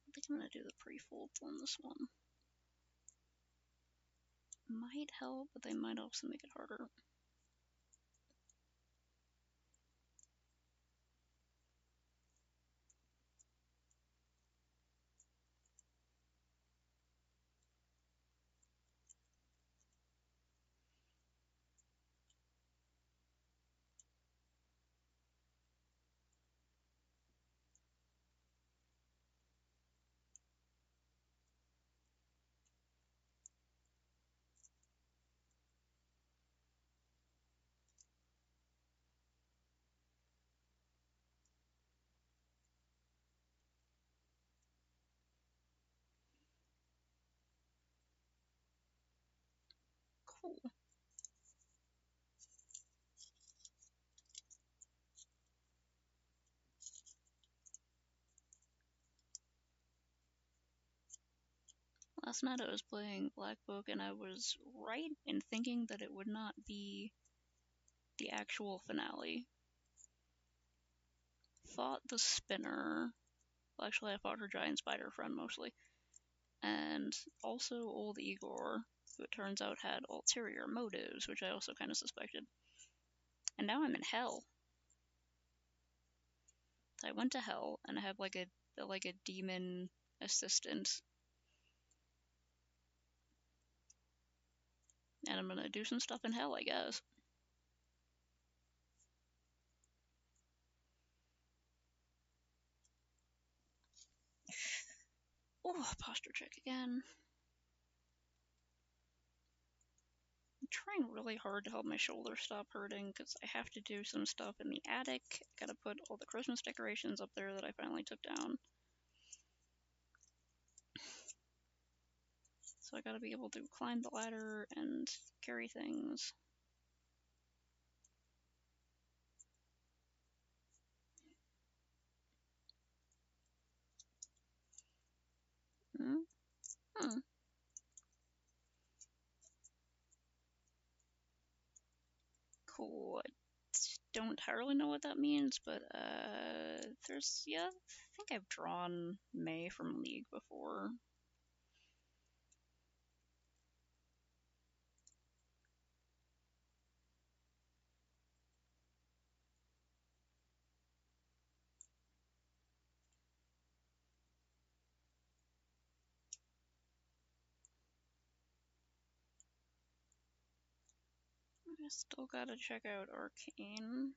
I think I'm gonna do the pre-folds on this one. Might help, but they might also make it harder. Cool. Last night I was playing Black Book and I was right in thinking that it would not be the actual finale. Fought the spinner. Well, actually, I fought her giant spider friend mostly. And also old Igor, who it turns out had ulterior motives, which I also kind of suspected. And now I'm in hell. So I went to hell, and I have like a demon assistant. And I'm gonna do some stuff in hell, I guess. Oh, posture check again. I'm trying really hard to help my shoulder stop hurting because I have to do some stuff in the attic. I gotta put all the Christmas decorations up there that I finally took down. So I gotta be able to climb the ladder and carry things. Hmm. Cool. I don't entirely know what that means, but yeah, I think I've drawn May from League before. I still gotta check out Arcane.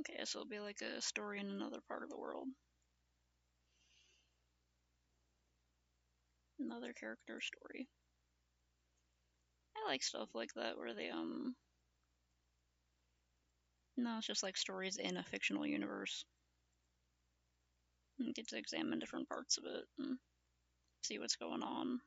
Okay, so it'll be like a story in another part of the world. Another character story. I like stuff like that where they, no, it's just like stories in a fictional universe. You get to examine different parts of it and see what's going on.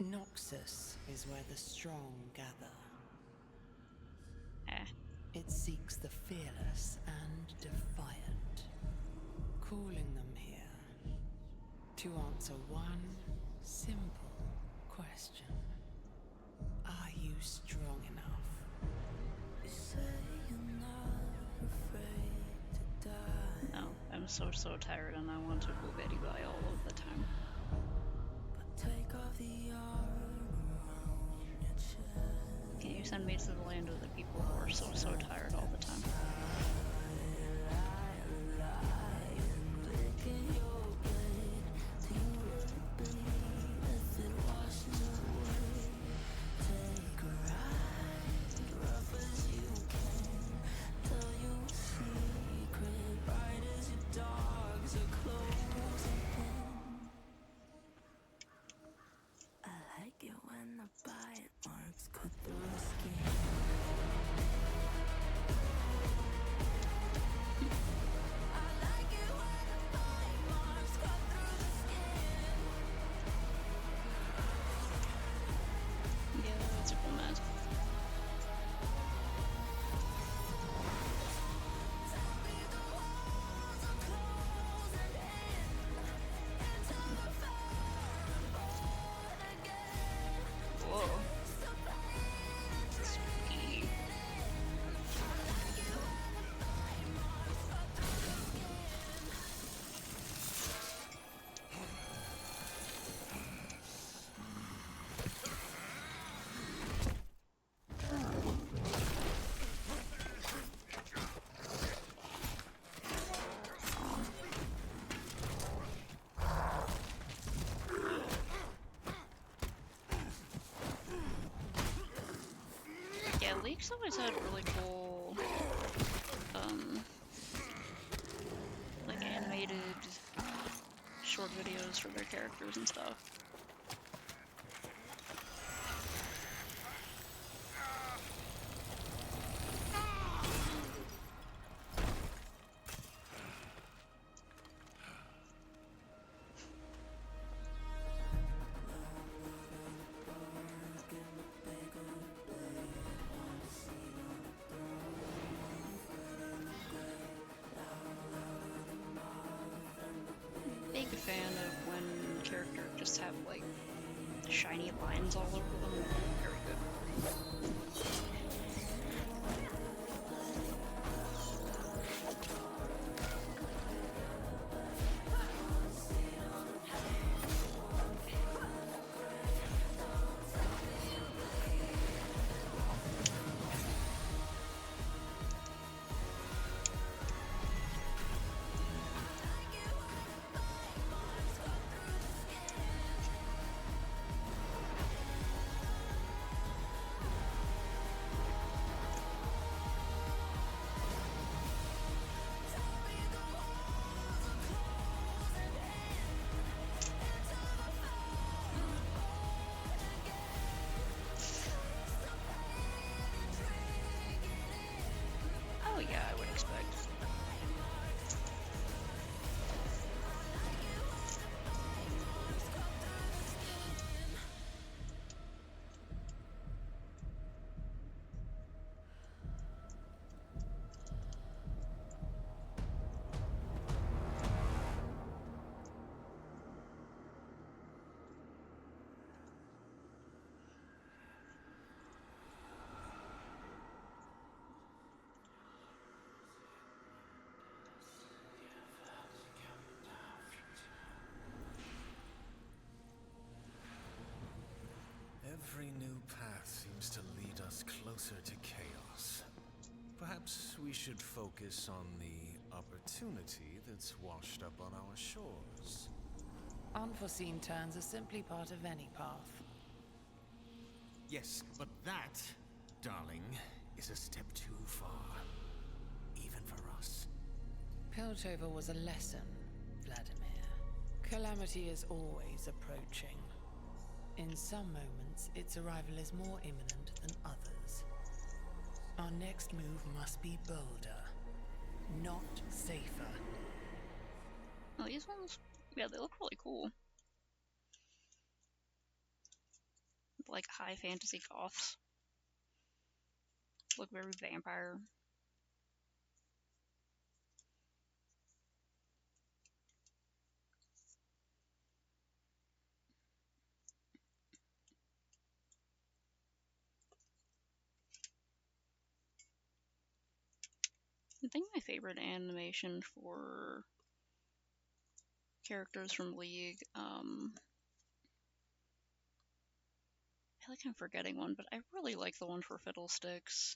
Noxus is where the strong gather. Eh. It seeks the fearless and defiant, calling them here to answer one simple question. Are you strong enough? You say you're not afraid to die. No, I'm so tired and I want to go Betty Bye all of the time. Take off the armor around your chest. Can you send me to the land of the people who are so tired all the time? League's always had really cool, like animated short videos for their characters and stuff. Big fan of when characters just have like shiny lines all over them. Very good. Oh yeah, I would expect. Every new path seems to lead us closer to chaos. Perhaps we should focus on the opportunity that's washed up on our shores. Unforeseen turns are simply part of any path. Yes, but that, darling, is a step too far. Even for us. Piltover was a lesson, Vladimir. Calamity is always approaching. In some moments, its arrival is more imminent than others. Our next move must be bolder, not safer. Oh, these ones, yeah, they look really cool. Like high fantasy goths. Look very vampire. I think my favorite animation for characters from League, I feel like I'm forgetting one, but I really like the one for Fiddlesticks.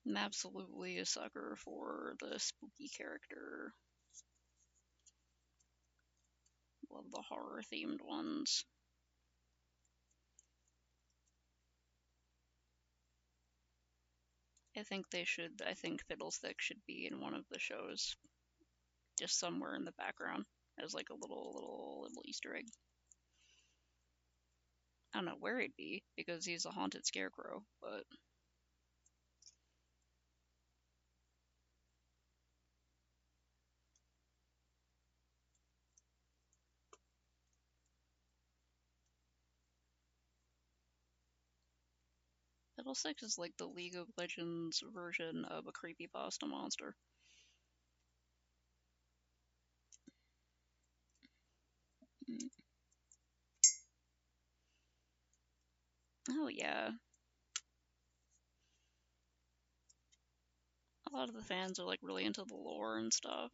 I'm absolutely a sucker for the spooky character. Love the horror themed ones. I think Fiddlesticks should be in one of the shows. Just somewhere in the background as like a little Easter egg. I don't know where he'd be because he's a haunted scarecrow, but Fiddlesticks is like the League of Legends version of a creepypasta monster. Oh yeah. A lot of the fans are like really into the lore and stuff.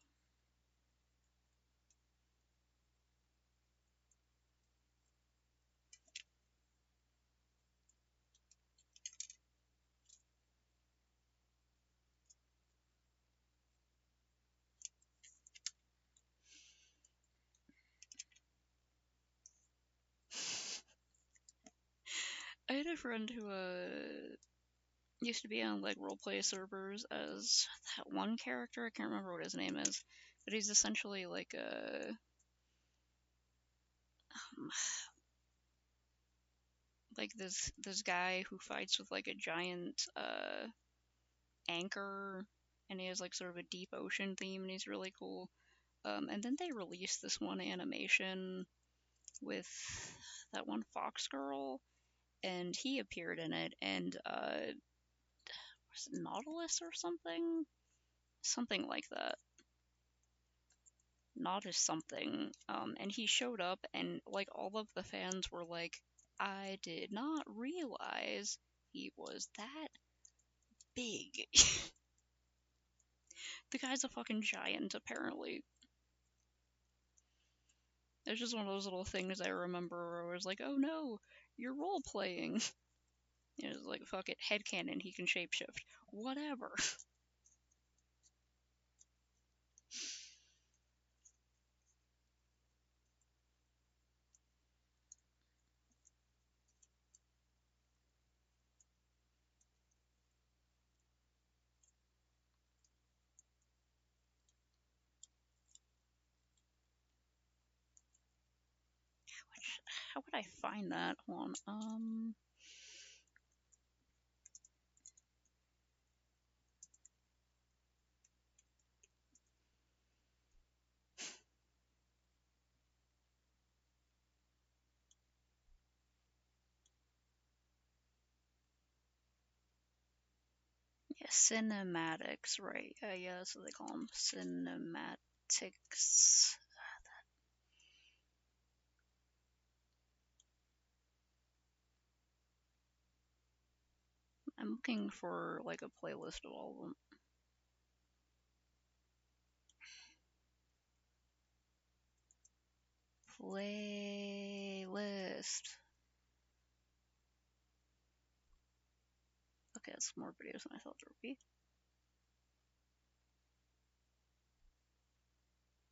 I had a friend who used to be on like roleplay servers as that one character. I can't remember what his name is, but he's essentially like a like this guy who fights with like a giant anchor, and he has like sort of a deep ocean theme, and he's really cool. And then they released this one animation with that one fox girl, and he appeared in it, and was it Nautilus or something like that. Nautilus something. And he showed up, and like all of the fans were like, I did not realize he was that big. The guy's a fucking giant, apparently. It's just one of those little things I remember where I was like, oh no, you're role playing. It was like, fuck it, headcanon, he can shapeshift. Whatever. How would I find that one? Yeah, cinematics, right? Yeah, that's what they call them. Cinematics. I'm looking for like a playlist of all of them. Playlist. Okay, that's more videos than I thought there would be.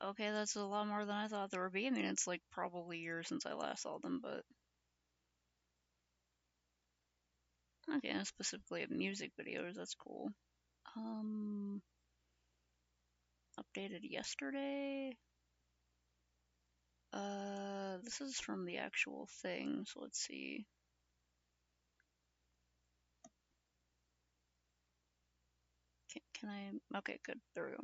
Okay, that's a lot more than I thought there would be. I mean, it's like probably years since I last saw them, but... Okay, and specifically of music videos, that's cool. Updated yesterday? This is from the actual thing, so let's see. Can I... Okay, good. There we go.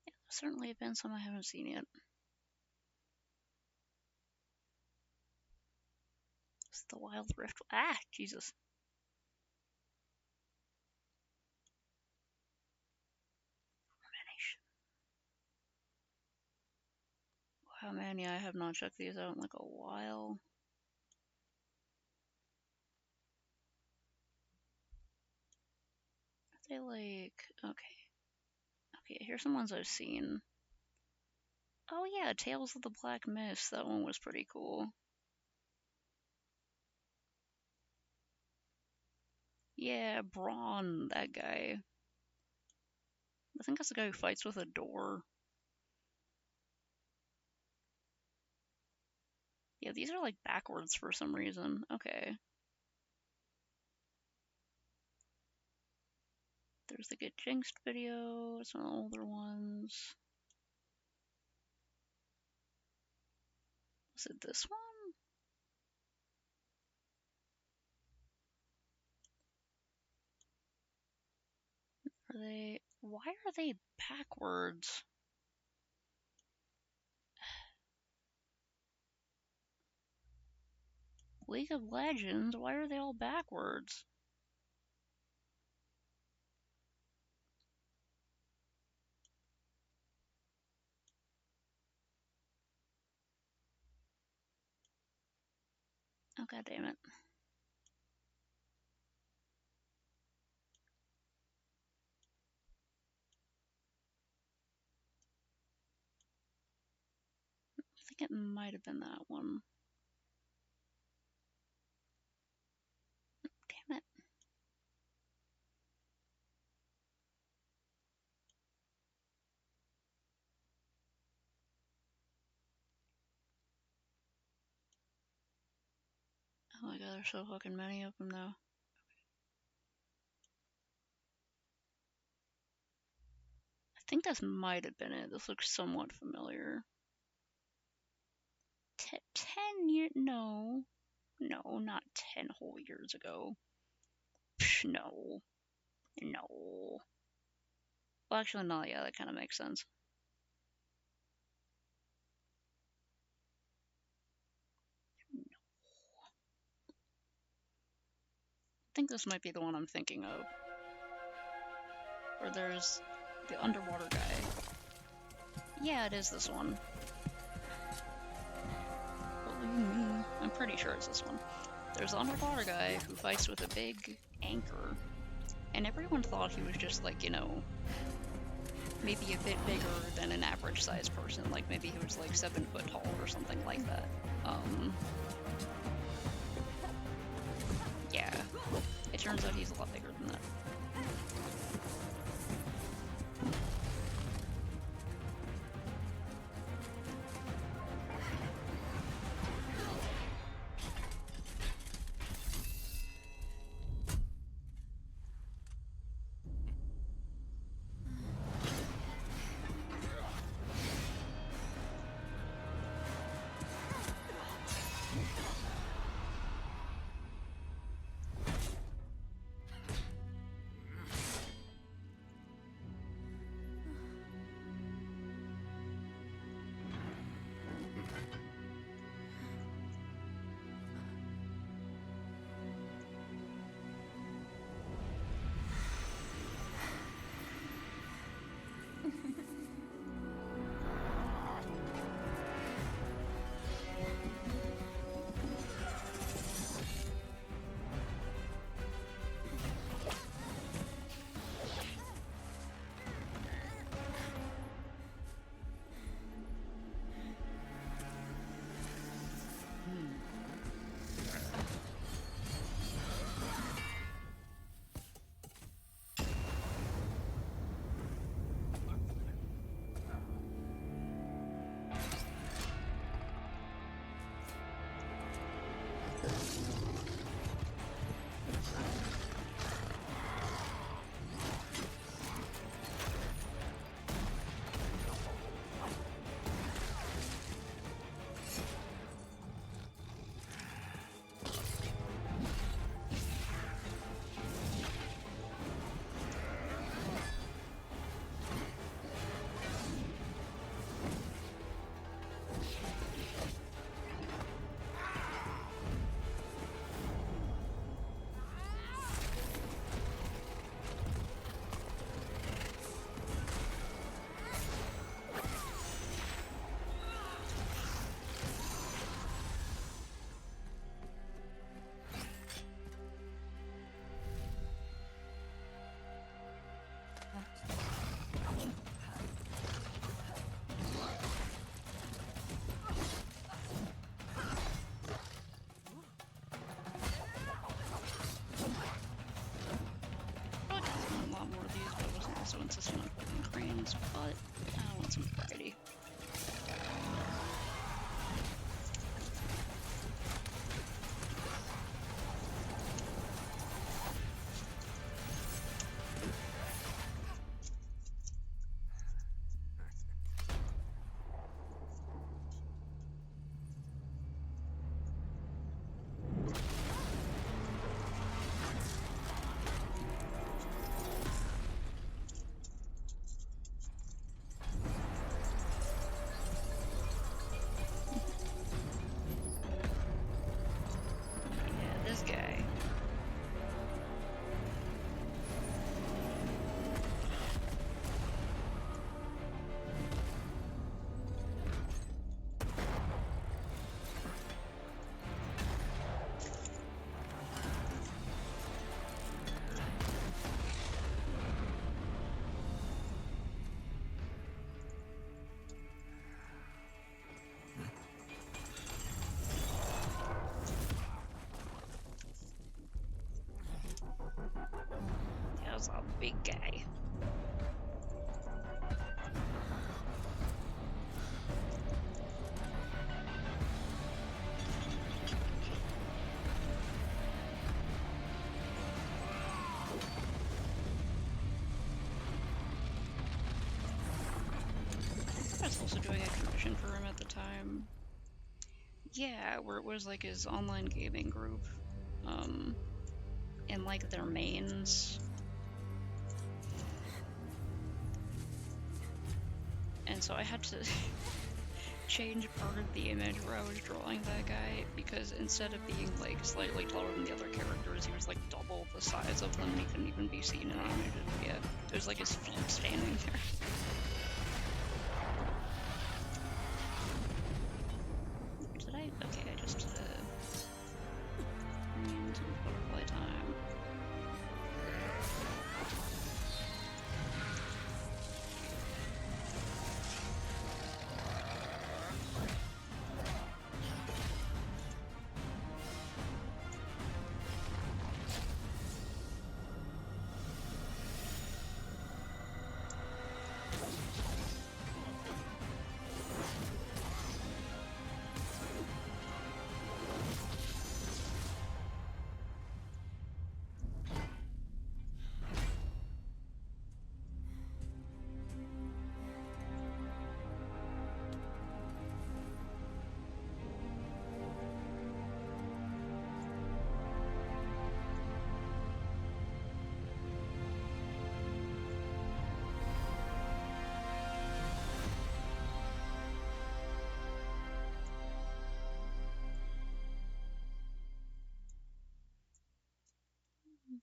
Yeah, there's certainly have been some I haven't seen yet. It's the Wild Rift. Ah, Jesus. Wow, man, yeah, I have not checked these out in like a while. Are they like... Okay. Okay, here's some ones I've seen. Oh yeah, Tales of the Black Mist. That one was pretty cool. Yeah, Braun, that guy. I think that's the guy who fights with a door. Yeah, these are like backwards for some reason. Okay. There's the Get Jinxed video. It's one of the older ones. Was it this one? Are they... Why are they backwards? League of Legends? Why are they all backwards? Oh, god damn it. I think it might have been that one. my god, there's so fucking many of them though. I think this might have been it. This looks somewhat familiar. 10 years? No. No, not 10 whole years ago. Psh, no. No. Well, actually, no, yeah, that kind of makes sense. No. I think this might be the one I'm thinking of. Where there's the underwater guy. Yeah, it is this one. Believe me, I'm pretty sure it's this one. There's the underwater guy who fights with a big anchor. And everyone thought he was just like, you know, maybe a bit bigger than an average sized person. Like maybe he was like 7 foot tall or something like that. Yeah. It turns out he's a lot bigger than that. So insistent on putting cranes, but I want some variety. Guy. A big guy. doing a commission for him at the time. Yeah, where it was like his online gaming group, and like their mains. And so I had to change part of the image where I was drawing that guy, because instead of being like slightly taller than the other characters, he was like double the size of them and he couldn't even be seen in animated. Yeah, it was like his feet standing there. Did I? Okay, I just into butterfly time.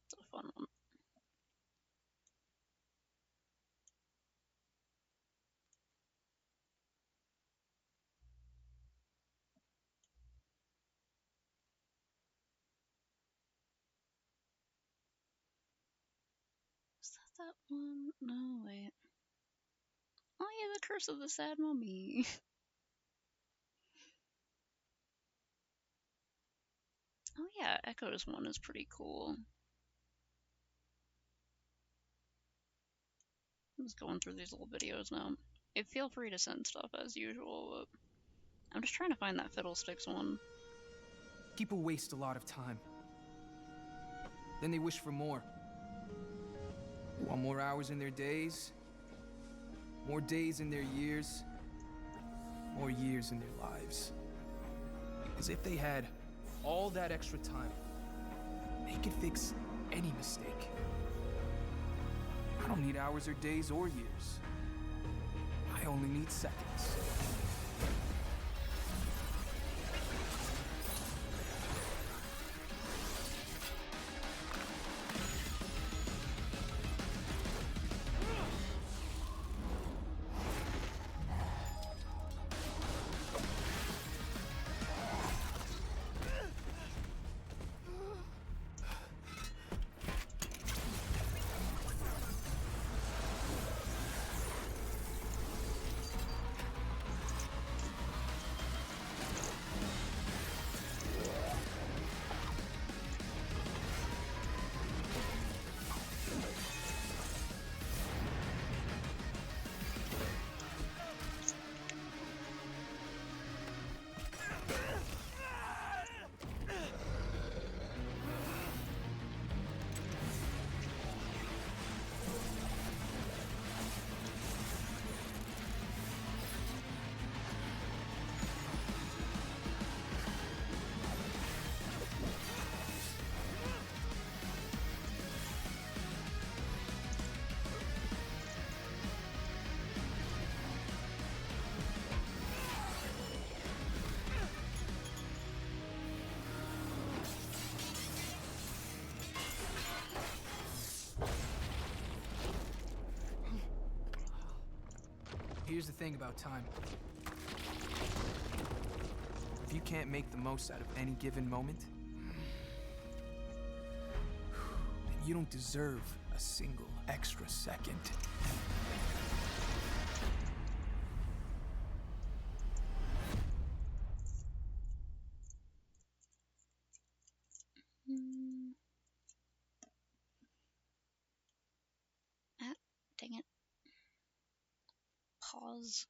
It's a fun one. Is that one? No, wait. Oh yeah, the Curse of the Sad Mummy. Oh yeah, Echo's one is pretty cool. I'm just going through these little videos now. Feel free to send stuff as usual, but I'm just trying to find that Fiddlesticks one. People waste a lot of time. Then they wish for more. They want more hours in their days, more days in their years, more years in their lives. As if they had all that extra time, they could fix any mistake. I don't need hours or days or years. I only need seconds. Here's the thing about time. If you can't make the most out of any given moment, then you don't deserve a single extra second. Ah, dang it. Pause.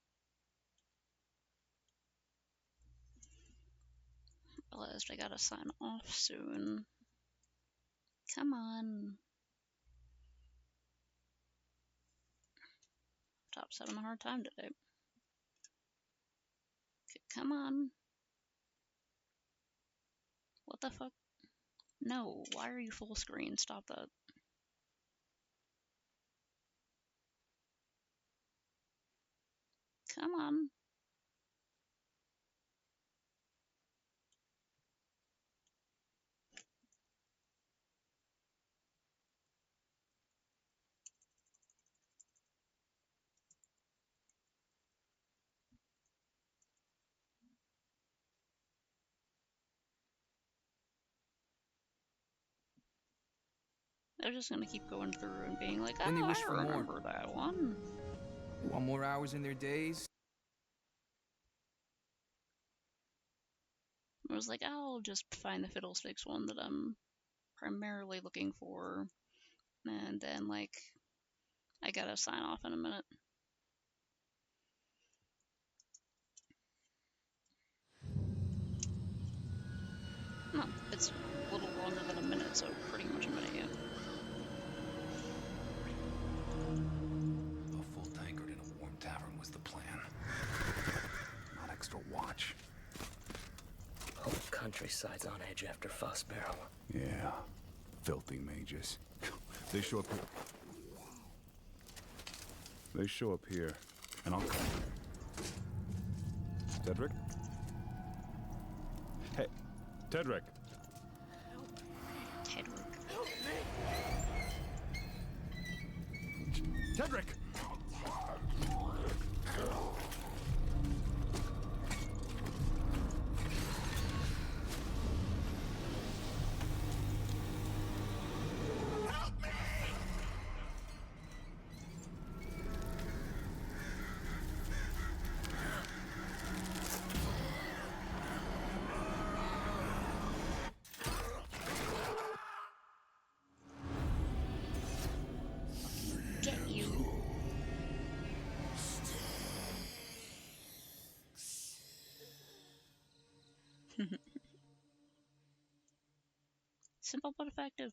Realized I gotta sign off soon. Come on. Top's having a hard time today. Come on. What the fuck? No, why are you full screen? Stop that. Come on. They're just gonna keep going through and being like, Then they oh, wish I for more. remember that one. Want more hours in their days? I was like, I'll just find the Fiddlesticks one that I'm primarily looking for. And then, like, I gotta sign off in a minute. No, it's a little longer than a minute, so pretty much a minute, yeah. A full tankard in a warm tavern was the plan. Not extra watch. Whole countryside's on edge after Fossbarrel. Yeah. Filthy mages. They show up here. They show up here, and I'll come. Tedric? Hey, Tedric! Tedric. Tedric! Get you. Simple but effective.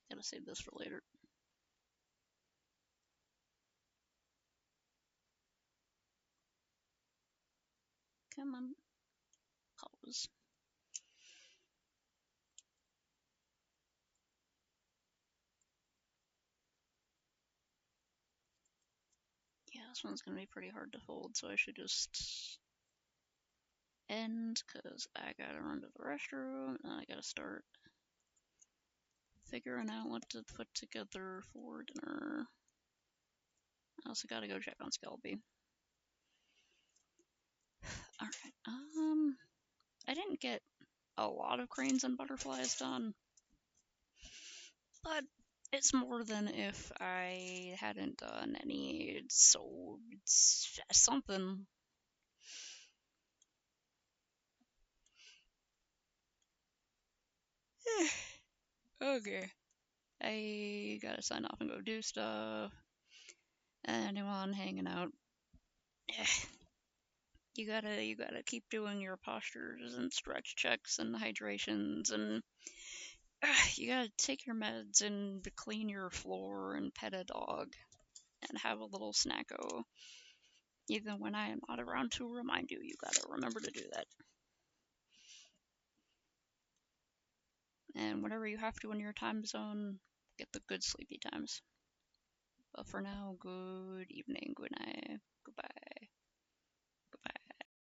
Gotta save this for later. Come on. Pause. Yeah, this one's gonna be pretty hard to fold, so I should just end, because I gotta run to the restroom, and I gotta start figuring out what to put together for dinner. I also gotta go check on Skelby. Alright, I didn't get a lot of cranes and butterflies done, but it's more than if I hadn't done any, so it's something. Okay. I gotta sign off and go do stuff. Anyone hanging out? You gotta keep doing your postures and stretch checks and hydrations, and you gotta take your meds and clean your floor and pet a dog and have a little snacko. Even when I am not around to remind you, you gotta remember to do that. And whenever you have to in your time zone, get the good sleepy times. But for now, good evening, good night, goodbye.